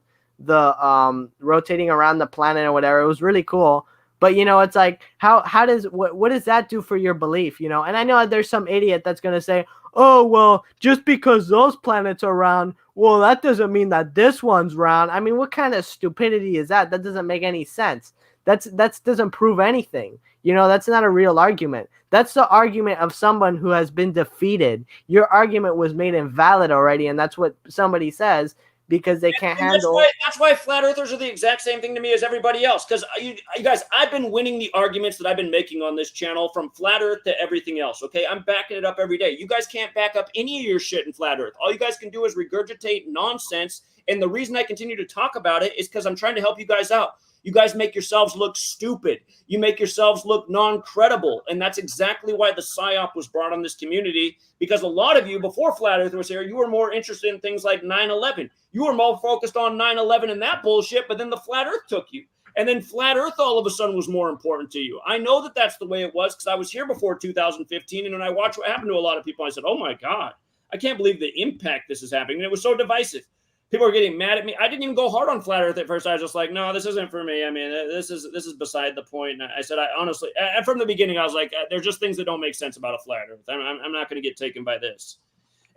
planet or whatever. It was really cool. But, you know, it's like, what does that do for your belief, you know? And I know there's some idiot that's going to say, oh, well, just because those planets are round, well, that doesn't mean that this one's round. I mean, what kind of stupidity is that? That doesn't make any sense. That doesn't prove anything. You know, that's not a real argument. That's the argument of someone who has been defeated. Your argument was made invalid already, and that's what somebody says, because they can't handle. That's why flat earthers are the exact same thing to me as everybody else. Because you guys, I've been winning the arguments that I've been making on this channel, from flat earth to everything else. Okay, I'm backing it up every day. You guys can't back up any of your shit in flat earth. All you guys can do is regurgitate nonsense. And the reason I continue to talk about it is because I'm trying to help you guys out. You guys make yourselves look stupid. You make yourselves look non-credible. And that's exactly why the PSYOP was brought on this community, because a lot of you, before Flat Earth was here, you were more interested in things like 9/11. You were more focused on 9/11 and that bullshit, but then the Flat Earth took you. And then Flat Earth all of a sudden was more important to you. I know that that's the way it was, because I was here before 2015, and when I watched what happened to a lot of people, I said, oh my God, I can't believe the impact this is having. And it was so divisive. People are getting mad at me. I didn't even go hard on Flat Earth at first. I was just like, no, this isn't for me. I mean, this is beside the point. And I said, I honestly, from the beginning, I was like, there's just things that don't make sense about a Flat Earth. I'm not going to get taken by this.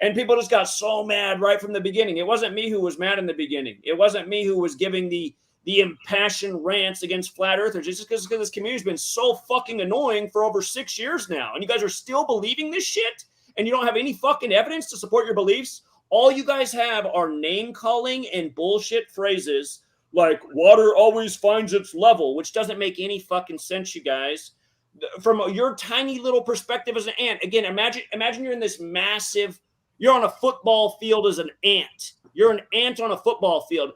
And people just got so mad right from the beginning. It wasn't me who was mad in the beginning. It wasn't me who was giving the impassioned rants against Flat Earthers. It's just because this community's been so fucking annoying for over 6 years now. And you guys are still believing this shit? And you don't have any fucking evidence to support your beliefs? All you guys have are name calling and bullshit phrases like water always finds its level, which doesn't make any fucking sense, you guys. From your tiny little perspective as an ant, again, imagine you're in this massive, you're on a football field as an ant. You're an ant on a football field.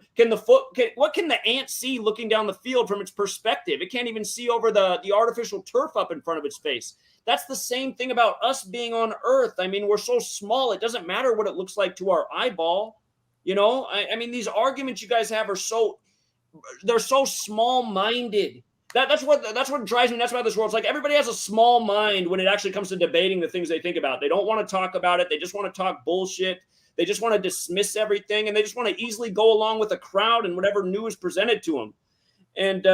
What can the ant see looking down the field from its perspective? It can't even see over the artificial turf up in front of its face. That's the same thing about us being on Earth. I mean, we're so small, it doesn't matter what it looks like to our eyeball. You know, I mean, these arguments you guys have they're so small-minded. That's what drives me nuts about this world. It's like everybody has a small mind when it actually comes to debating the things they think about. They don't want to talk about it. They just want to talk bullshit. They just want to dismiss everything, and they just want to easily go along with the crowd and whatever new is presented to them. And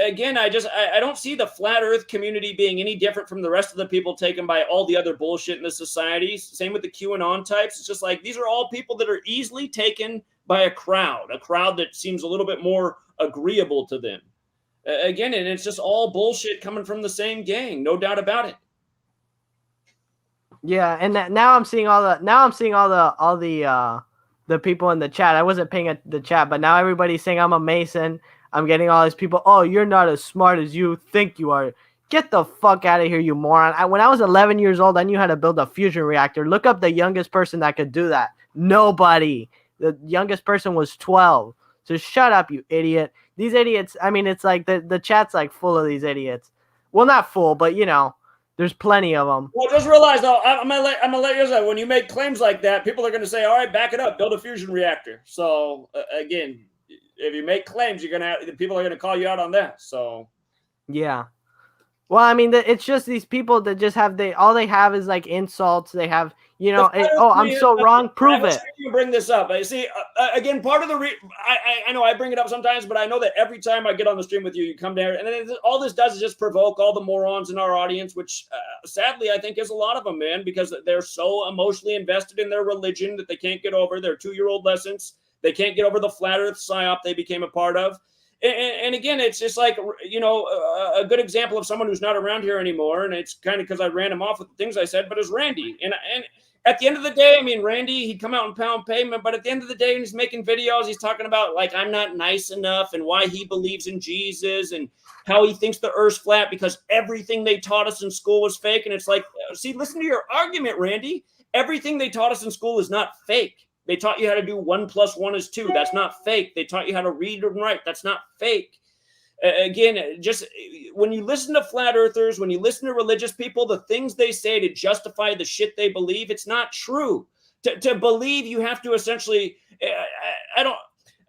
again, I don't see the Flat Earth community being any different from the rest of the people taken by all the other bullshit in the society. Same with the QAnon types. It's just like these are all people that are easily taken by a crowd that seems a little bit more agreeable to them. Again, and it's just all bullshit coming from the same gang, no doubt about it. Yeah, and now I'm seeing all the people in the chat. I wasn't paying at the chat, but now everybody's saying I'm a Mason. I'm getting all these people. Oh, you're not as smart as you think you are. Get the fuck out of here, you moron. When I was 11 years old, I knew how to build a fusion reactor. Look up the youngest person that could do that. Nobody. The youngest person was 12. So shut up, you idiot. These idiots, I mean, it's like the chat's like full of these idiots. Well, not full, but you know, there's plenty of them. Well, just realize though, I'm gonna let you know, when you make claims like that, people are gonna say, "All right, back it up, build a fusion reactor." So again, if you make claims, people are gonna call you out on that. So Yeah. Well, I mean, it's just these people that just have all they have is like insults. They have, you know, I'm so wrong. Prove it. You bring this up. I see. Again, part of the I know I bring it up sometimes, but I know that every time I get on the stream with you, you come there, and then all this does is just provoke all the morons in our audience, which sadly I think is a lot of them, man, because they're so emotionally invested in their religion that they can't get over their 2-year-old lessons. They can't get over the flat Earth psyop they became a part of. And again, it's just like, you know, a good example of someone who's not around here anymore. And it's kind of because I ran him off with the things I said, but is Randy. And at the end of the day, I mean, Randy, he'd come out and pound pavement, but at the end of the day, he's making videos. He's talking about like, I'm not nice enough and why he believes in Jesus and how he thinks the earth's flat because everything they taught us in school was fake. And it's like, see, listen to your argument, Randy. Everything they taught us in school is not fake. They taught you how to do 1 + 1 is 2. That's not fake. They taught you how to read and write. That's not fake. Again, just when you listen to flat earthers, when you listen to religious people, the things they say to justify the shit they believe, it's not true. To believe, you have to essentially,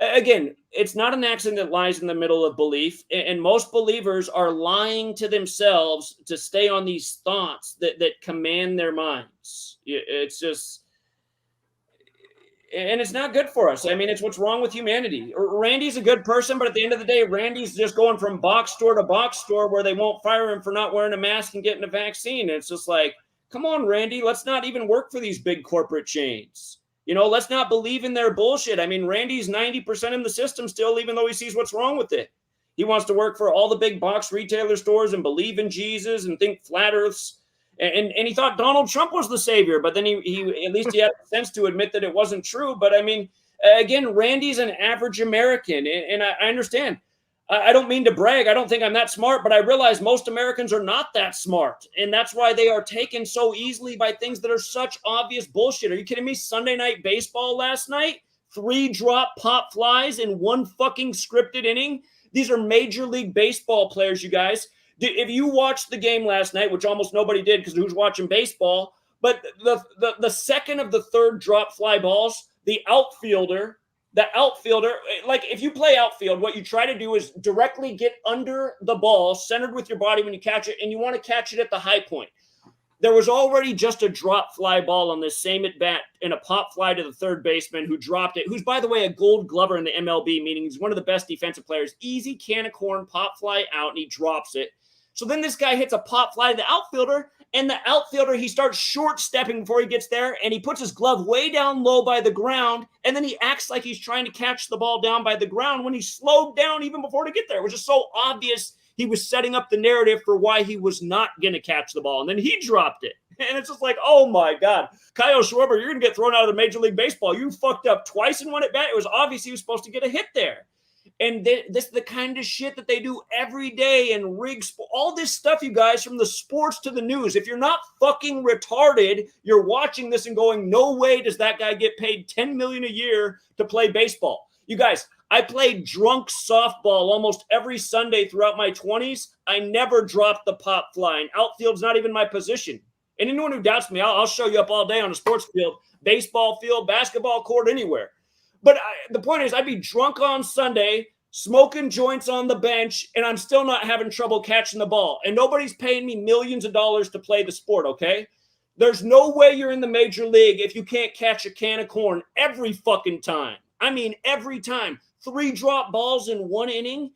again, it's not an accident that lies in the middle of belief. And most believers are lying to themselves to stay on these thoughts that command their minds. It's just... And it's not good for us. I mean, it's what's wrong with humanity. Randy's a good person, but at the end of the day, Randy's just going from box store to box store where they won't fire him for not wearing a mask and getting a vaccine. And it's just like, come on, Randy, let's not even work for these big corporate chains. You know, let's not believe in their bullshit. I mean, Randy's 90% in the system still, even though he sees what's wrong with it. He wants to work for all the big box retailer stores and believe in Jesus and think flat Earth's. And he thought Donald Trump was the savior, but then he at least he had the sense to admit that it wasn't true. But I mean, again, Randy's an average American, and I understand. I don't mean to brag. I don't think I'm that smart, but I realize most Americans are not that smart, and that's why they are taken so easily by things that are such obvious bullshit. Are you kidding me? Sunday Night Baseball last night, 3 drop pop flies in 1 fucking scripted inning. These are Major League Baseball players, you guys. If you watched the game last night, which almost nobody did because who's watching baseball, but the second of the 3rd drop fly balls, the outfielder, like if you play outfield, what you try to do is directly get under the ball, centered with your body when you catch it, and you want to catch it at the high point. There was already just a drop fly ball on this same at bat and a pop fly to the 3rd baseman who dropped it, who's, by the way, a gold glover in the MLB, meaning he's one of the best defensive players. Easy can of corn, pop fly out, and he drops it. So then this guy hits a pop fly to the outfielder, and the outfielder, he starts short stepping before he gets there, and he puts his glove way down low by the ground, and then he acts like he's trying to catch the ball down by the ground when he slowed down even before to get there. It was just so obvious he was setting up the narrative for why he was not going to catch the ball, and then he dropped it. And it's just like, oh my God, Kyle Schwarber, you're going to get thrown out of the Major League Baseball. You fucked up twice in 1 at bat. It was obvious he was supposed to get a hit there. And this is the kind of shit that they do every day and all this stuff, you guys, from the sports to the news. If you're not fucking retarded, you're watching this and going, no way does that guy get paid $10 million a year to play baseball. You guys, I played drunk softball almost every Sunday throughout my 20s. I never dropped the pop fly. And outfield's not even my position. And anyone who doubts me, I'll show you up all day on a sports field, baseball field, basketball court, anywhere. But the point is, I'd be drunk on Sunday, smoking joints on the bench, and I'm still not having trouble catching the ball. And nobody's paying me millions of dollars to play the sport, okay? There's no way you're in the major league if you can't catch a can of corn every fucking time. I mean, every time. 3 drop balls in 1 inning.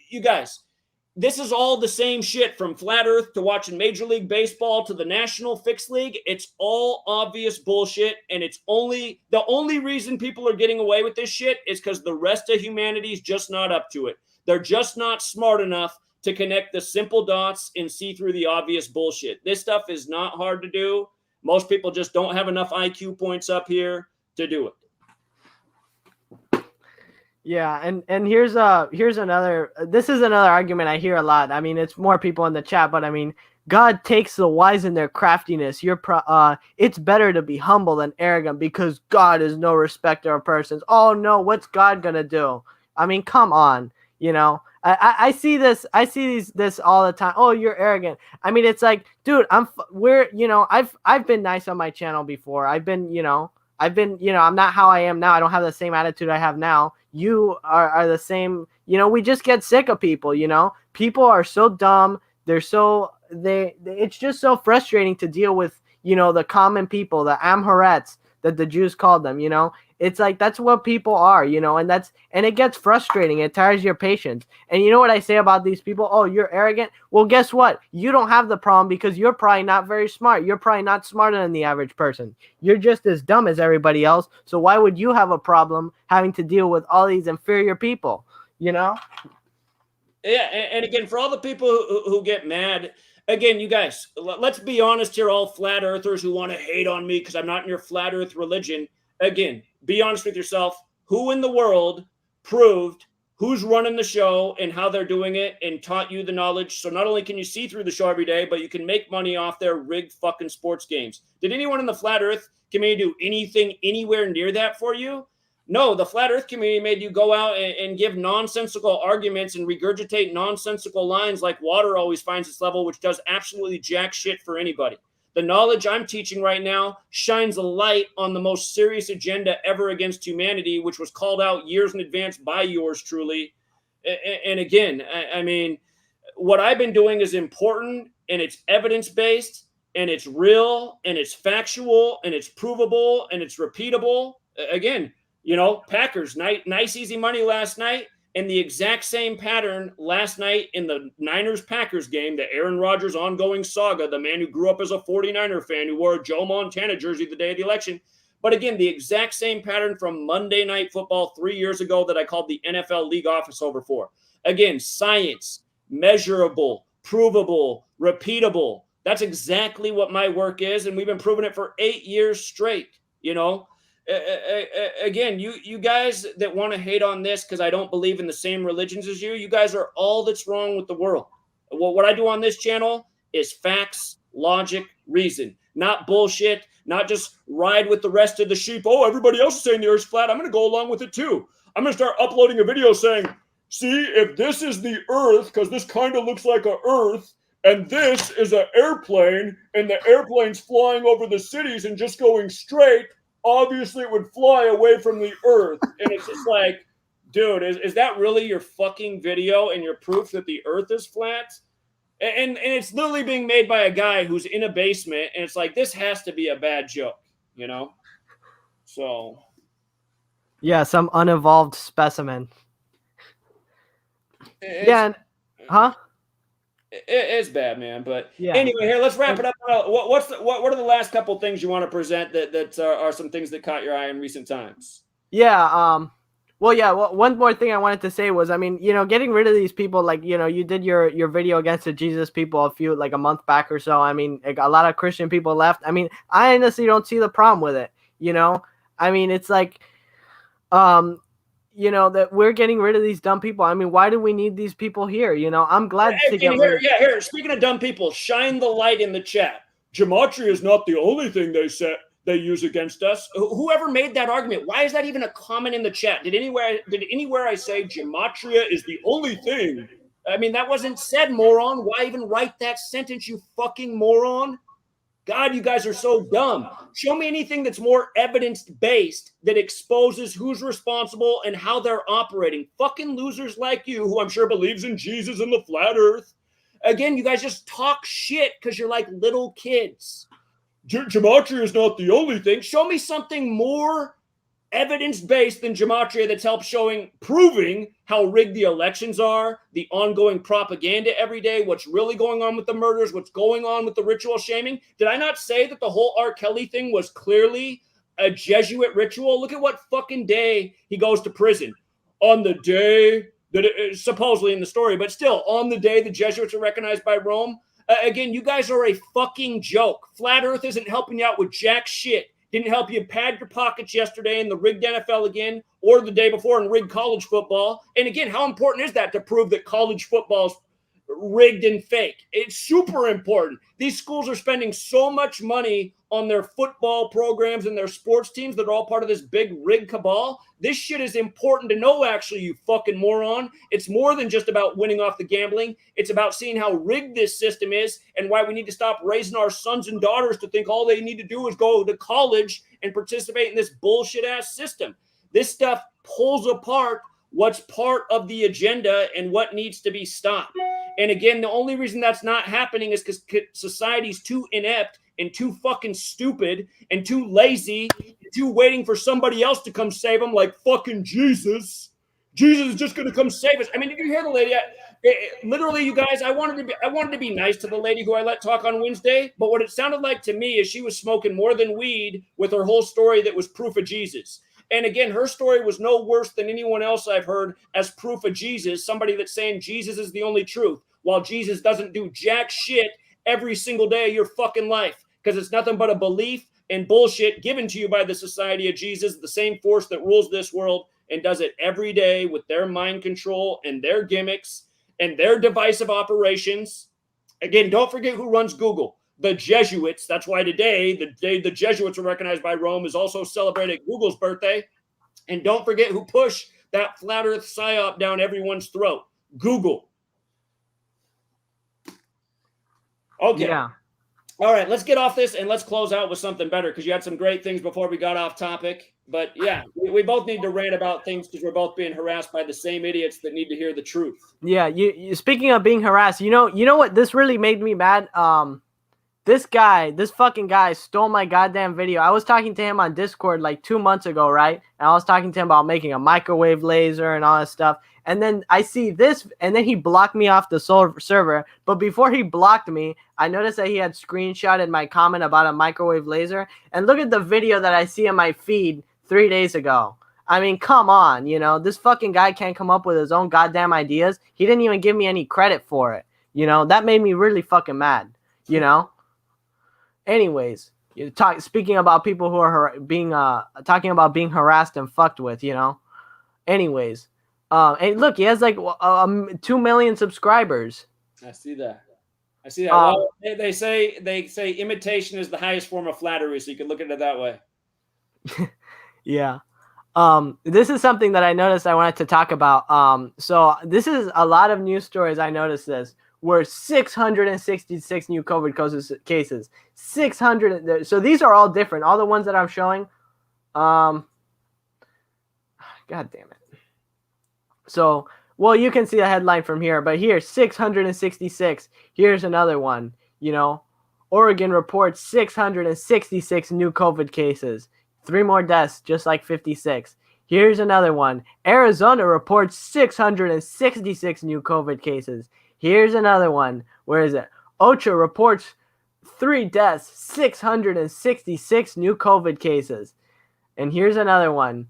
You guys, this is all the same shit, from flat Earth to watching Major League Baseball to the National Fixed League. It's all obvious bullshit, and it's the only reason people are getting away with this shit is because the rest of humanity is just not up to it. They're just not smart enough to connect the simple dots and see through the obvious bullshit. This stuff is not hard to do. Most people just don't have enough IQ points up here to do it. Yeah, and here's another. This is another argument I hear a lot. I mean, it's more people in the chat, but I mean, God takes the wise in their craftiness. It's better to be humble than arrogant because God is no respecter of persons. Oh no, what's God gonna do? I mean, come on, you know. I see this. I see this all the time. Oh, you're arrogant. I mean, it's like, dude, I've been nice on my channel before. I've been, I'm not how I am now. I don't have the same attitude I have now. You are the same. We just get sick of people. People are so dumb. They're so it's just so frustrating to deal with, the common people, the Amharites that the Jews called them, it's like, that's what people are, and it gets frustrating. It tires your patience. And you know what I say about these people? Oh, you're arrogant. Well, guess what? You don't have the problem because you're probably not very smart. You're probably not smarter than the average person. You're just as dumb as everybody else. So why would you have a problem having to deal with all these inferior people, Yeah, and again, for all the people who get mad, again, you guys, let's be honest here, all flat earthers who want to hate on me because I'm not in your flat earth religion. Again, be honest with yourself. Who in the world proved who's running the show and how they're doing it and taught you the knowledge? So not only can you see through the show every day, but you can make money off their rigged fucking sports games. Did anyone in the flat earth community do anything anywhere near that for you? No, the flat earth community made you go out and give nonsensical arguments and regurgitate nonsensical lines like water always finds its level, which does absolutely jack shit for anybody. The knowledge I'm teaching right now shines a light on the most serious agenda ever against humanity, which was called out years in advance by yours truly. And again, I mean, what I've been doing is important, and it's evidence-based, and it's real, and it's factual, and it's provable, and it's repeatable. Again, Packers, nice easy money last night, and the exact same pattern last night in the Niners-Packers game, the Aaron Rodgers ongoing saga, the man who grew up as a 49er fan who wore a Joe Montana jersey the day of the election. But again, the exact same pattern from Monday Night Football 3 years ago that I called the NFL league office over for. Again, science, measurable, provable, repeatable. That's exactly what my work is, and we've been proving it for 8 years straight, Again, you guys that want to hate on this because I don't believe in the same religions as you guys are all that's wrong with the world. What I do on this channel is facts, logic, reason, not bullshit, not just ride with the rest of the sheep. Oh, everybody else is saying the earth's flat. I'm going to go along with it too. I'm going to start uploading a video saying, see, if this is the earth, because this kind of looks like an earth, and this is an airplane, and the airplane's flying over the cities and just going straight, obviously it would fly away from the earth. And it's just like, dude, is that really your fucking video and your proof that the earth is flat? And it's literally being made by a guy who's in a basement, and it's like, this has to be a bad joke, So. Yeah, some unevolved specimen. It's bad, man. But yeah. Anyway, here, let's wrap it up. What are the last couple things you want to present that are some things that caught your eye in recent times? Yeah. One more thing I wanted to say was, I mean, getting rid of these people, like, you did your video against the Jesus people a month back or so. I mean, a lot of Christian people left. I mean, I honestly don't see the problem with it. I mean, it's like, that we're getting rid of these dumb people. I mean, why do we need these people here? I'm glad to get rid of. Yeah, here. Speaking of dumb people, shine the light in the chat. Gematria is not the only thing they use against us. Whoever made that argument, why is that even a comment in the chat? Did anywhere I say Gematria is the only thing? I mean, that wasn't said, moron. Why even write that sentence, you fucking moron? God, you guys are so dumb. Show me anything that's more evidence-based that exposes who's responsible and how they're operating. Fucking losers like you, who I'm sure believes in Jesus and the flat earth. Again, you guys just talk shit because you're like little kids. Gematria is not the only thing. Show me something more evidence-based than Gematria that's proving how rigged the elections are, the ongoing propaganda every day, what's really going on with the murders, what's going on with the ritual shaming. Did I not say that the whole R. Kelly thing was clearly a Jesuit ritual? Look at what fucking day he goes to prison. On the day that supposedly in the story, but still on the day the Jesuits are recognized by Rome. Again, you guys are a fucking joke. Flat Earth isn't helping you out with jack shit. Didn't help you pad your pockets yesterday in the rigged NFL again, or the day before in rigged college football. And again, how important is that to prove that college football's rigged and fake. It's super important. These schools are spending so much money on their football programs and their sports teams that are all part of this big rig cabal. This shit is important to know, actually, you fucking moron. It's more than just about winning off the gambling. It's about seeing how rigged this system is and why we need to stop raising our sons and daughters to think all they need to do is go to college and participate in this bullshit ass system. This stuff pulls apart what's part of the agenda and what needs to be stopped. And again, the only reason that's not happening is because society's too inept and too fucking stupid and too lazy, and too waiting for somebody else to come save them, like fucking Jesus. Jesus is just going to come save us. I mean, did you hear the lady? Literally, you guys, I wanted to be nice to the lady who I let talk on Wednesday, but what it sounded like to me is she was smoking more than weed with her whole story that was proof of Jesus. And again, her story was no worse than anyone else I've heard as proof of Jesus, somebody that's saying Jesus is the only truth, while Jesus doesn't do jack shit every single day of your fucking life, because it's nothing but a belief and bullshit given to you by the Society of Jesus, the same force that rules this world, and does it every day with their mind control and their gimmicks and their divisive operations. Again, don't forget who runs Google. The Jesuits. That's why today, the day the Jesuits were recognized by Rome, is also celebrated Google's birthday. And don't forget who pushed that flat earth psyop down everyone's throat. Google. Okay. Yeah. All right, let's get off this and let's close out with something better, because you had some great things before we got off topic. But yeah, we both need to rant about things because we're both being harassed by the same idiots that need to hear the truth. Yeah, you speaking of being harassed, you know what this really made me mad? This fucking guy stole my goddamn video. I was talking to him on Discord like 2 months ago, right? And I was talking to him about making a microwave laser and all that stuff. And then I see this, and then he blocked me off the server. But before he blocked me, I noticed that he had screenshotted my comment about a microwave laser. And look at the video that I see in my feed 3 days ago. I mean, come on, this fucking guy can't come up with his own goddamn ideas. He didn't even give me any credit for it. That made me really fucking mad, Anyways, speaking about people who are talking about being harassed and fucked with, Anyways, and look, he has like 2 million subscribers. I see that. Well, they say imitation is the highest form of flattery, so you can look at it that way. Yeah. This is something that I noticed I wanted to talk about. So this is a lot of news stories. I noticed this. Were 666 new COVID cases. 600. So these are all different. All the ones that I'm showing. God damn it. So, well, you can see the headline from here, but here, 666. Here's another one. Oregon reports 666 new COVID cases. 3 more deaths, just like 56. Here's another one. Arizona reports 666 new COVID cases. Here's another one. Where is it? OCHA reports 3 deaths, 666 new COVID cases. And here's another one.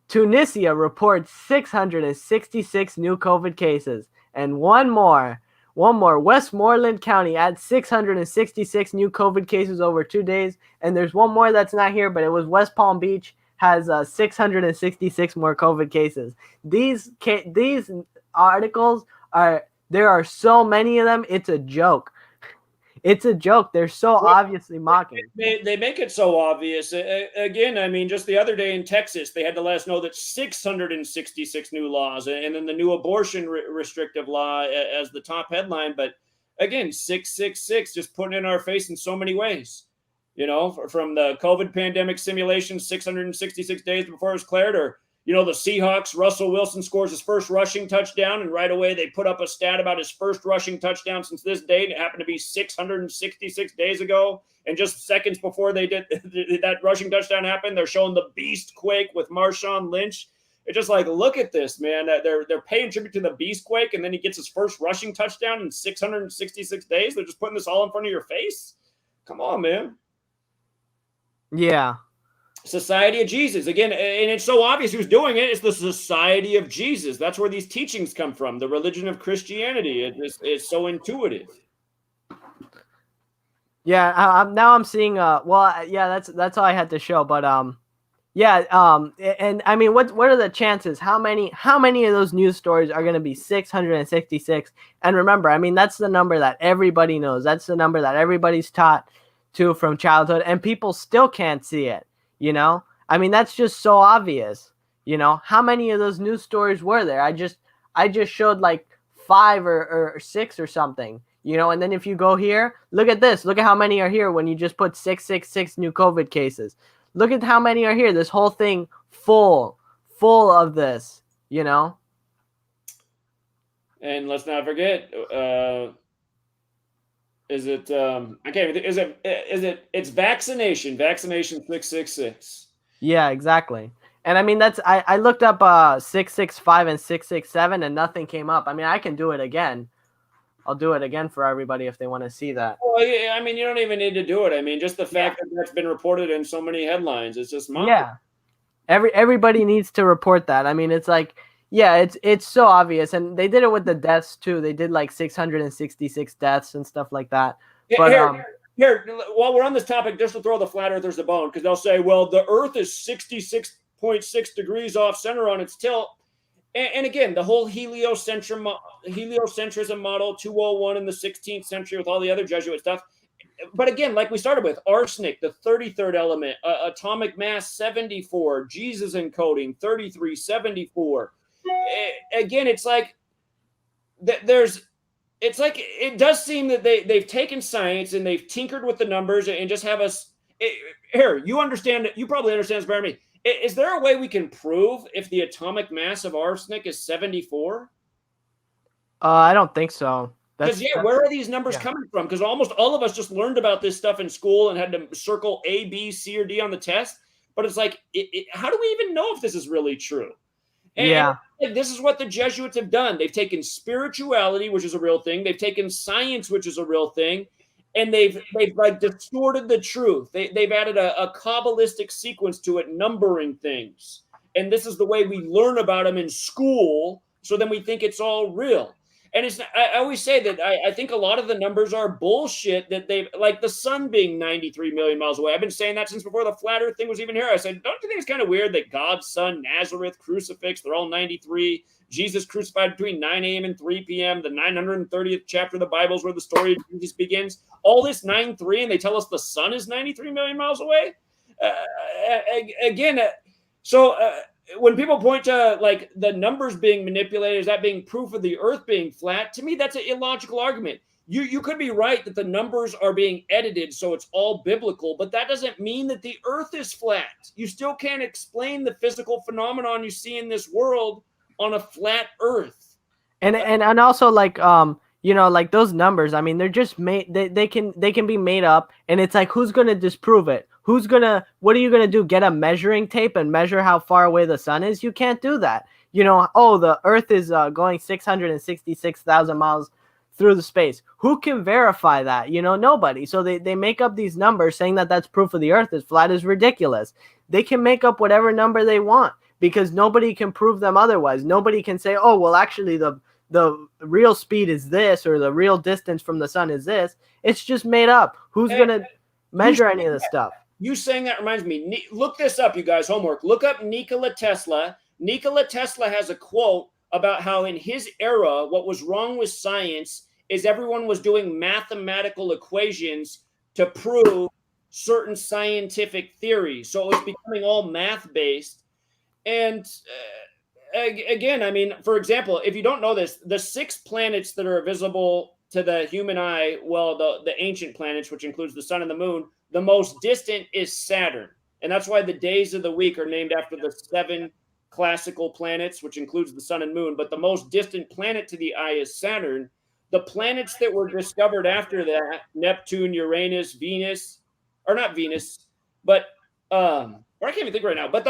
Tunisia reports 666 new COVID cases. And one more. Westmoreland County adds 666 new COVID cases over 2 days. And there's one more that's not here, but it was West Palm Beach has 666 more COVID cases. These articles are... There are so many of them, it's a joke. It's a joke. They're so obviously mocking. They make it so obvious. Again, I mean, just the other day in Texas, they had to let us know that 666 new laws, and then the new abortion restrictive law as the top headline. But again, 666 just putting in our face in so many ways. From the COVID pandemic simulation, 666 days before it was cleared, or the Seahawks, Russell Wilson scores his first rushing touchdown, and right away they put up a stat about his first rushing touchdown since this date. It happened to be 666 days ago, and just seconds before they did that rushing touchdown happened, they're showing the beast quake with Marshawn Lynch. It's just like, look at this, man. They're paying tribute to the beast quake, and then he gets his first rushing touchdown in 666 days. They're just putting this all in front of your face. Come on, man. Yeah. Society of Jesus. Again, and it's so obvious who's doing it. It's the Society of Jesus. That's where these teachings come from. The religion of Christianity. It's so intuitive. Yeah, now I'm seeing. Well, yeah, that's all I had to show. But Yeah, and I mean, what are the chances? How many of those news stories are going to be 666? And remember, I mean, that's the number that everybody knows. That's the number that everybody's taught to from childhood, and people still can't see it. You know, I mean, that's just so obvious. You know, how many of those news stories were there? I just showed like 5 or 6 or something. You know, and then if you go here, look at this. Look at how many are here when you just put 666 new COVID cases. Look at how many are here. This whole thing full of this, you know? And let's not forget, is it I can't even think, it's vaccination 666. Yeah, exactly. And I mean, I looked up 665 and 667 and nothing came up. I mean, I can do it again. I'll do it again for everybody if they want to see that. Well, yeah, I mean, you don't even need to do it. I mean, just the fact that that's been reported in so many headlines, it's just monstrous. Yeah. Everybody needs to report that. I mean, it's like, yeah, it's so obvious. And they did it with the deaths too. They did like 666 deaths and stuff like that. But here, while we're on this topic, just to throw the flat earthers a bone, because they'll say, well, the Earth is 66.6 degrees off center on its tilt. And again, the whole heliocentrism model, 201 in the 16th century with all the other Jesuit stuff. But again, like we started with, arsenic, the 33rd element, atomic mass 74, Jesus encoding 3374. Again, it's like it does seem that they've taken science and they've tinkered with the numbers and just have us here. You probably understand this better than me. Is there a way we can prove if the atomic mass of arsenic is 74? I don't think so. Because where are these numbers coming from? Because almost all of us just learned about this stuff in school and had to circle A, B, C, or D on the test. But it's like, how do we even know if this is really true? And this is what the Jesuits have done. They've taken spirituality, which is a real thing. They've taken science, which is a real thing. And they've like distorted the truth. They've added a Kabbalistic sequence to it, numbering things. And this is the way we learn about them in school. So then we think it's all real. And I always say that I think a lot of the numbers are bullshit, that they've, like the sun being 93 million miles away. I've been saying that since before the flat earth thing was even here. I said, don't you think it's kind of weird that God's son, Nazareth, crucifix, they're all 93. Jesus crucified between 9 a.m. and 3 p.m. The 930th chapter of the Bible is where the story of Jesus begins. All this 9-3, and they tell us the sun is 93 million miles away. When people point to like the numbers being manipulated, is that being proof of the earth being flat? To me, that's an illogical argument. You could be right that the numbers are being edited so it's all biblical, but that doesn't mean that the earth is flat. You still can't explain the physical phenomenon you see in this world on a flat earth. And also like you know, like those numbers, I mean, they're just made, they can be made up, and it's like, who's going to disprove it? What are you going to do? Get a measuring tape and measure how far away the sun is? You can't do that. You know, oh, the earth is going 666,000 miles through the space. Who can verify that? You know, nobody. So they make up these numbers saying that that's proof of the earth is flat is ridiculous. They can make up whatever number they want because nobody can prove them otherwise. Nobody can say, oh, well, actually the real speed is this, or the real distance from the sun is this. It's just made up. Who's going to measure any of this stuff? You saying that reminds me. Look this up, you guys. Homework. Look up Nikola Tesla. Nikola Tesla has a quote about how in his era, what was wrong with science is everyone was doing mathematical equations to prove certain scientific theories. So it was becoming all math-based. And again, I mean, for example, if you don't know this, the 6 planets that are visible to the human eye, well, the ancient planets, which includes the sun and the moon, the most distant is Saturn. And that's why the days of the week are named after the 7 classical planets, which includes the sun and moon. But the most distant planet to the eye is Saturn. The planets that were discovered after that, Neptune, Uranus, Venus, or not Venus, but I can't even think right now. But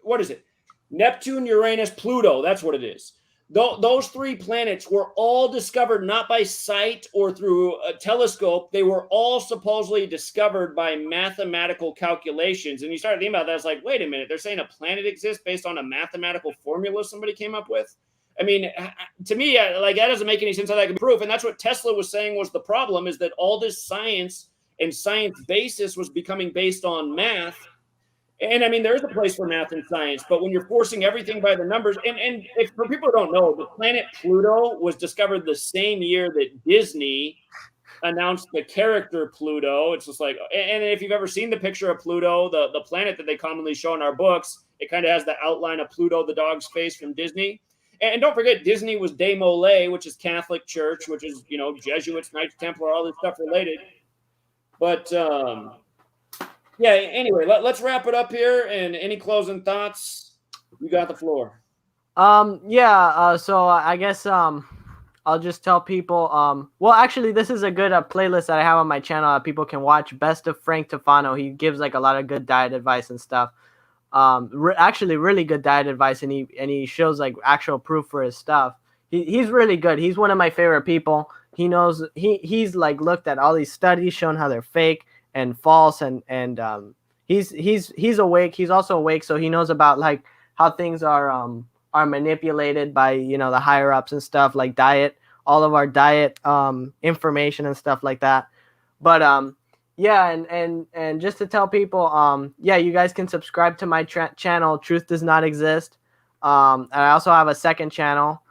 what is it? Neptune, Uranus, Pluto. That's what it is. Those 3 planets were all discovered not by sight or through a telescope. They were all supposedly discovered by mathematical calculations. And you start thinking about that, it's like, wait a minute, they're saying a planet exists based on a mathematical formula somebody came up with? I mean, to me, like, that doesn't make any sense how that can be proof. And that's what Tesla was saying was the problem, is that all this science and science basis was becoming based on math. And I mean, there is a place for math and science, but when you're forcing everything by the numbers, and if for people who don't know, the planet Pluto was discovered the same year that Disney announced the character Pluto. It's just like, and if you've ever seen the picture of Pluto, the planet that they commonly show in our books, it kind of has the outline of Pluto, the dog's face from Disney. And don't forget, Disney was De Molay, which is Catholic Church, which is, you know, Jesuits, Knights Templar, all this stuff related. But yeah, anyway, let's wrap it up here. And any closing thoughts? You got the floor. So I guess I'll just tell people well, actually, this is a good playlist that I have on my channel that people can watch. Best of Frank Tofano. He gives like a lot of good diet advice and stuff. Actually really good diet advice, and he shows like actual proof for his stuff. He's really good. He's one of my favorite people. He knows he's like looked at all these studies, shown how they're fake and false, and he's awake. He's also awake, so he knows about like how things are manipulated by, you know, the higher ups and stuff, like diet, all of our diet information and stuff like that. But yeah, and just to tell people, yeah, you guys can subscribe to my channel, Truth Does Not Exist. And I also have a second channel,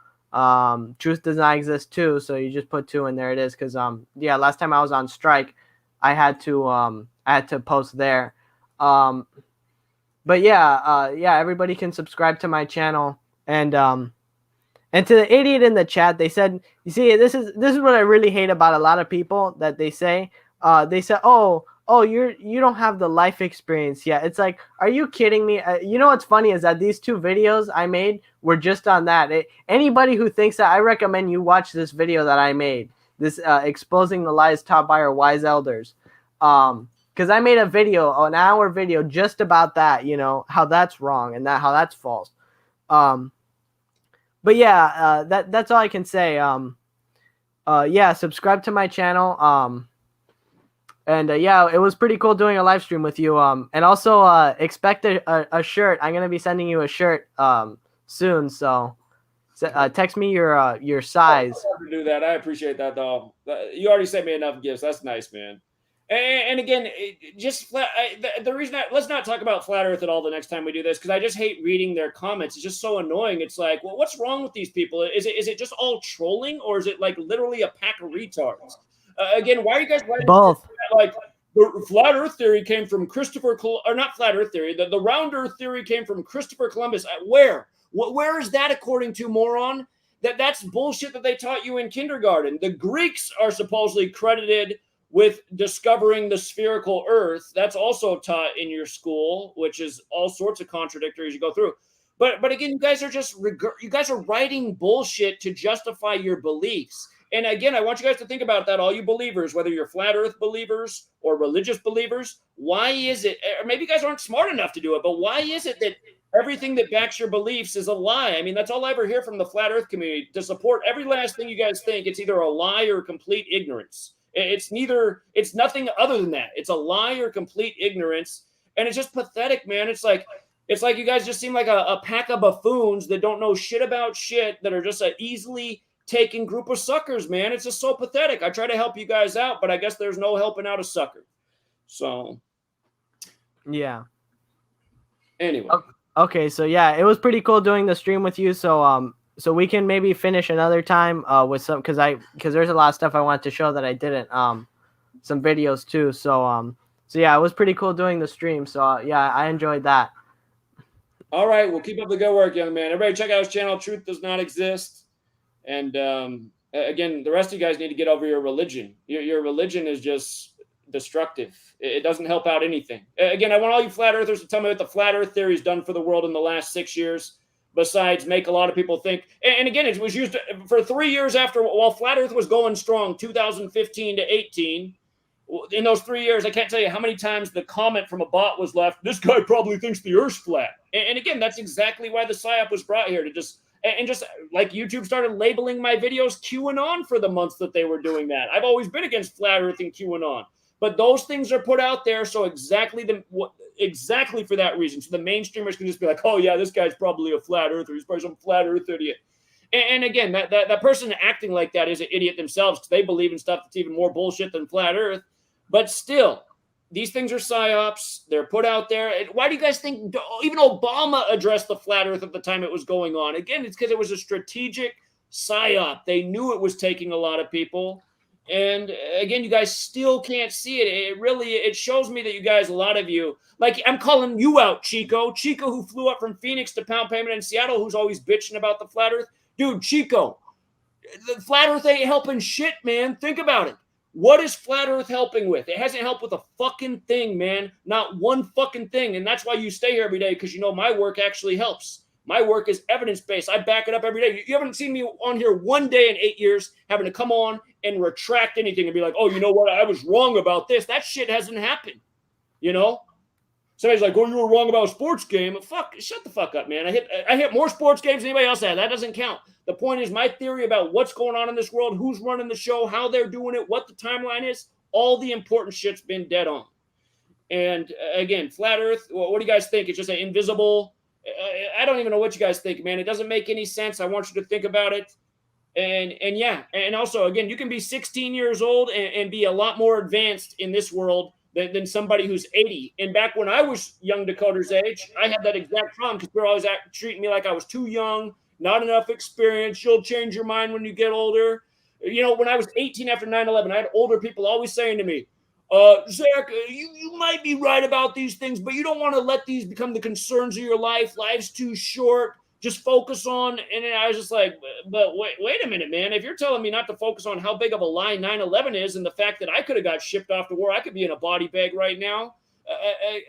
Truth Does Not Exist too. So you just put 2 and there it is. Cause yeah, last time I was on strike, I had to post there. But yeah, everybody can subscribe to my channel. And to the idiot in the chat, they said, you see, this is what I really hate about a lot of people that they say, oh, you don't have the life experience yet. It's like, are you kidding me? You know what's funny is that these 2 videos I made were just on that. Anybody who thinks that, I recommend you watch this video that I made, this exposing the lies taught by our wise elders. Because I made a video, an hour video, just about that, you know, how that's wrong and how that's false. But yeah, that's all I can say. Yeah, subscribe to my channel. And yeah, it was pretty cool doing a live stream with you. And also expect a shirt. I'm gonna be sending you a shirt soon. So text me your size. I'll never do that. I appreciate that, though. You already sent me enough gifts. That's nice, man. And again, the reason that, let's not talk about Flat Earth at all the next time we do this, because I just hate reading their comments. It's just so annoying. It's like, well, what's wrong with these people? Is it just all trolling, or is it like literally a pack of retards? Again, why are you guys writing both? Like, the flat Earth theory came from or not flat Earth theory. The round Earth theory came from Christopher Columbus. Where is that according to, moron? That's bullshit that they taught you in kindergarten. The Greeks are supposedly credited with discovering the spherical Earth. That's also taught in your school, which is all sorts of contradictory as you go through. But again, you guys are writing bullshit to justify your beliefs. And again, I want you guys to think about that, all you believers, whether you're flat Earth believers or religious believers. Why is it, or maybe you guys aren't smart enough to do it, but why is it that everything that backs your beliefs is a lie? I mean, that's all I ever hear from the flat Earth community. To support every last thing you guys think, it's either a lie or complete ignorance. It's nothing other than that. It's a lie or complete ignorance. And it's just pathetic, man. It's like you guys just seem like a pack of buffoons that don't know shit about shit, that are just an easily taken group of suckers, man. It's just so pathetic. I try to help you guys out, but I guess there's no helping out a sucker. So, yeah. Anyway. Okay, so yeah, it was pretty cool doing the stream with you. So so we can maybe finish another time with some, because there's a lot of stuff I want to show that I didn't, some videos too. So yeah, it was pretty cool doing the stream. So yeah, I enjoyed that. All right, well, keep up the good work, young man. Everybody check out his channel, Truth Does Not Exist. And again, the rest of you guys need to get over your religion. Your religion is just destructive. It doesn't help out anything. Again, I want all you flat earthers to tell me what the flat Earth theory has done for the world in the last 6 years, besides make a lot of people think. And again, it was used for 3 years while flat Earth was going strong, 2015 to 18. In those 3 years, I can't tell you how many times the comment from a bot was left, this guy probably thinks the Earth's flat. And again, that's exactly why the PSYOP was brought here, to just like YouTube started labeling my videos QAnon for the months that they were doing that. I've always been against flat Earth and QAnon, but those things are put out there so exactly for that reason. So the mainstreamers can just be like, oh yeah, this guy's probably a flat earther. He's probably some flat Earth idiot. And again, that person acting like that is an idiot themselves, because they believe in stuff that's even more bullshit than flat Earth. But still, these things are psyops. They're put out there. And why do you guys think even Obama addressed the flat earth at the time it was going on? Again, it's because it was a strategic psyop. They knew it was taking a lot of people. And again, you guys still can't see it. It shows me that you guys, a lot of you, like I'm calling you out, Chico, who flew up from Phoenix to pound payment in Seattle, who's always bitching about the flat earth. Dude, Chico, the flat earth ain't helping shit, man. Think about it. What is flat earth helping with? It hasn't helped with a fucking thing, man. Not one fucking thing. And that's why you stay here every day, because you know my work actually helps. My work is evidence-based. I back it up every day. You haven't seen me on here one day in 8 years having to come on and retract anything and be like, oh, you know what? I was wrong about this. That shit hasn't happened. You know? Somebody's like, oh, you were wrong about a sports game. Fuck, shut the fuck up, man. I hit more sports games than anybody else has. That doesn't count. The point is my theory about what's going on in this world, who's running the show, how they're doing it, what the timeline is, all the important shit's been dead on. And again, flat earth, what do you guys think? It's just an invisible, I don't even know what you guys think, man. It doesn't make any sense. I want you to think about it. And yeah, and also, again, you can be 16 years old and be a lot more advanced in this world than somebody who's 80. And back when I was young Dakota's age, I had that exact problem because they were always treating me like I was too young, not enough experience. You'll change your mind when you get older. You know, when I was 18 after 9/11, I had older people always saying to me, Zach, you might be right about these things, but you don't want to let these become the concerns of your life. Life's too short. Just focus on, and I was just like, but wait a minute, man. If you're telling me not to focus on how big of a lie 9/11 is and the fact that I could have got shipped off to war, I could be in a body bag right now.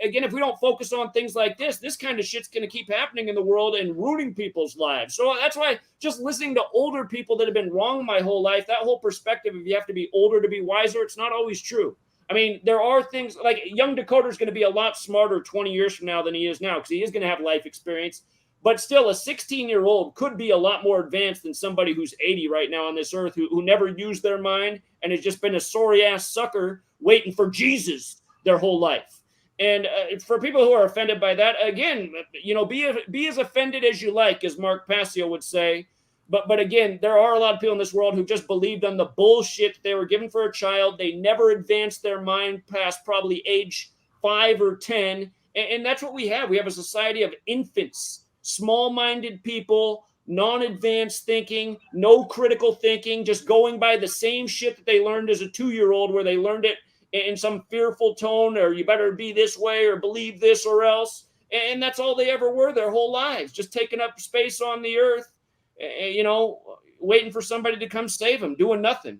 Again, if we don't focus on things like this kind of shit's going to keep happening in the world and ruining people's lives. So that's why just listening to older people that have been wrong my whole life, that whole perspective of you have to be older to be wiser, it's not always true. I mean, there are things like young Dakota's going to be a lot smarter 20 years from now than he is now because he is going to have life experience. But still, a 16-year-old could be a lot more advanced than somebody who's 80 right now on this earth who never used their mind and has just been a sorry-ass sucker waiting for Jesus their whole life. And for people who are offended by that, again, you know, be as offended as you like, as Mark Passio would say. But again, there are a lot of people in this world who just believed on the bullshit they were given for a child. They never advanced their mind past probably age 5 or 10. And that's what we have. We have a society of infants. Small-minded people, non-advanced thinking, no critical thinking, just going by the same shit that they learned as a 2-year-old where they learned it in some fearful tone or you better be this way or believe this or else. And that's all they ever were their whole lives, just taking up space on the earth, you know, waiting for somebody to come save them, doing nothing.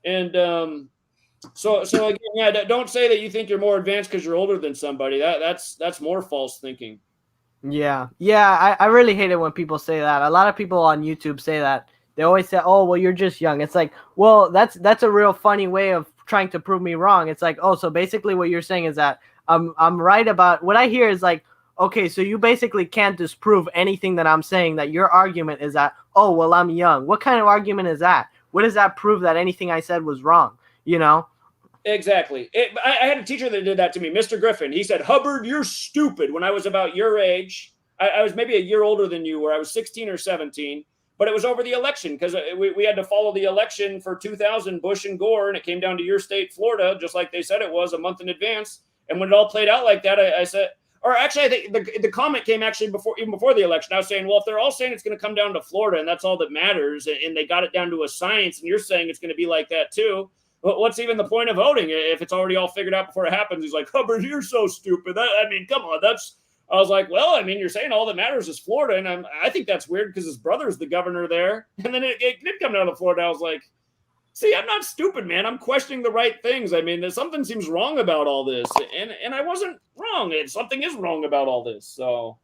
And so again, yeah, don't say that you think you're more advanced because you're older than somebody. That's more false thinking. Yeah. I really hate it when people say that. A lot of people on YouTube say that. They always say, "Oh, well, you're just young." It's like, well, that's a real funny way of trying to prove me wrong. It's like, oh, so basically what you're saying is that I'm right about what I hear is like, okay, so you basically can't disprove anything that I'm saying. That your argument is that, oh, well, I'm young. What kind of argument is that? What does that prove that anything I said was wrong? You know? Exactly. I had a teacher that did that to me, Mr. Griffin. He said, Hubbard, you're stupid. When I was about your age, I was maybe a year older than you, where I was 16 or 17, but it was over the election because we had to follow the election for 2000, Bush and Gore, and it came down to your state, Florida, just like they said it was a month in advance. And when it all played out like that, I said, or actually, I think the comment came actually even before the election. I was saying, well, if they're all saying it's going to come down to Florida and that's all that matters, and they got it down to a science, and you're saying it's going to be like that too, what's even the point of voting if it's already all figured out before it happens? He's like, Hubbard, you're so stupid. I mean, come on. I was like, well, I mean, you're saying all that matters is Florida. And I think that's weird because his brother's the governor there. And then it did come down to Florida. I was like, see, I'm not stupid, man. I'm questioning the right things. I mean, something seems wrong about all this. And I wasn't wrong. And something is wrong about all this. So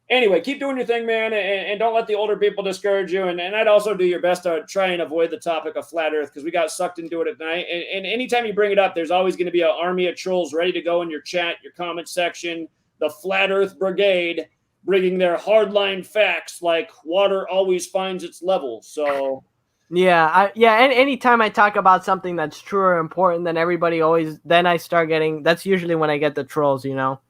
anyway, keep doing your thing, man, and don't let the older people discourage you. And I'd also do your best to try and avoid the topic of flat earth because we got sucked into it at night. And anytime you bring it up, there's always going to be an army of trolls ready to go in your chat, your comment section, the flat earth brigade, bringing their hardline facts like water always finds its level. So yeah. And anytime I talk about something that's true or important, then I start getting, that's usually when I get the trolls, you know?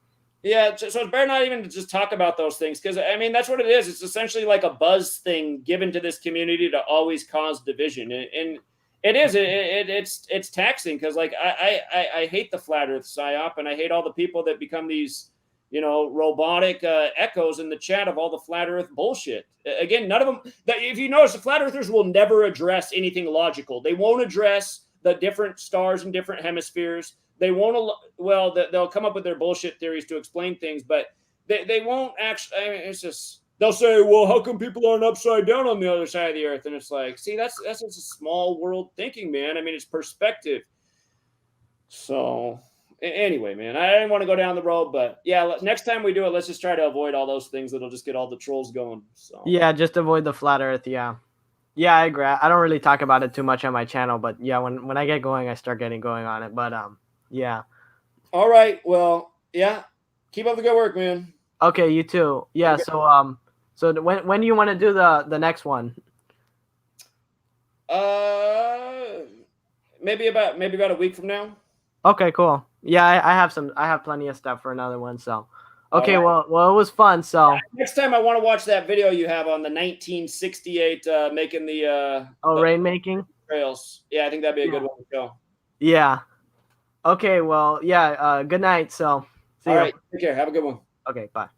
Yeah, so it's better not even to just talk about those things because, I mean, that's what it is. It's essentially like a buzz thing given to this community to always cause division. And It is. It's taxing because like I hate the flat Earth psyop, and I hate all the people that become these robotic echoes in the chat of all the flat Earth bullshit. Again, none of them. If you notice, the flat Earthers will never address anything logical. They won't address the different stars and different hemispheres. They won't. Well, they'll come up with their bullshit theories to explain things, but they won't actually. I mean, it's just. They'll say, well, how come people aren't upside down on the other side of the earth? And it's like, see, that's just a small world thinking, man. I mean, it's perspective. So anyway, man, I didn't want to go down the road, but yeah, next time we do it, let's just try to avoid all those things that'll just get all the trolls going. So Yeah, just avoid the flat Earth. Yeah, I agree. I don't really talk about it too much on my channel, but yeah, when I get going, I start getting going on it. But yeah. All right. Well, yeah. Keep up the good work, man. Okay, you too. Yeah. Okay. So when do you want to do the next one? Maybe about a week from now. Okay, cool. Yeah, I have plenty of stuff for another one. So, okay, All right. well, it was fun. So next time I want to watch that video you have on the 1968 making the rainmaking trails. Yeah, I think that'd be a good one to go. Yeah. Okay. Well, yeah. Good night. So, see All ya. right. Take care. Have a good one. Okay. Bye.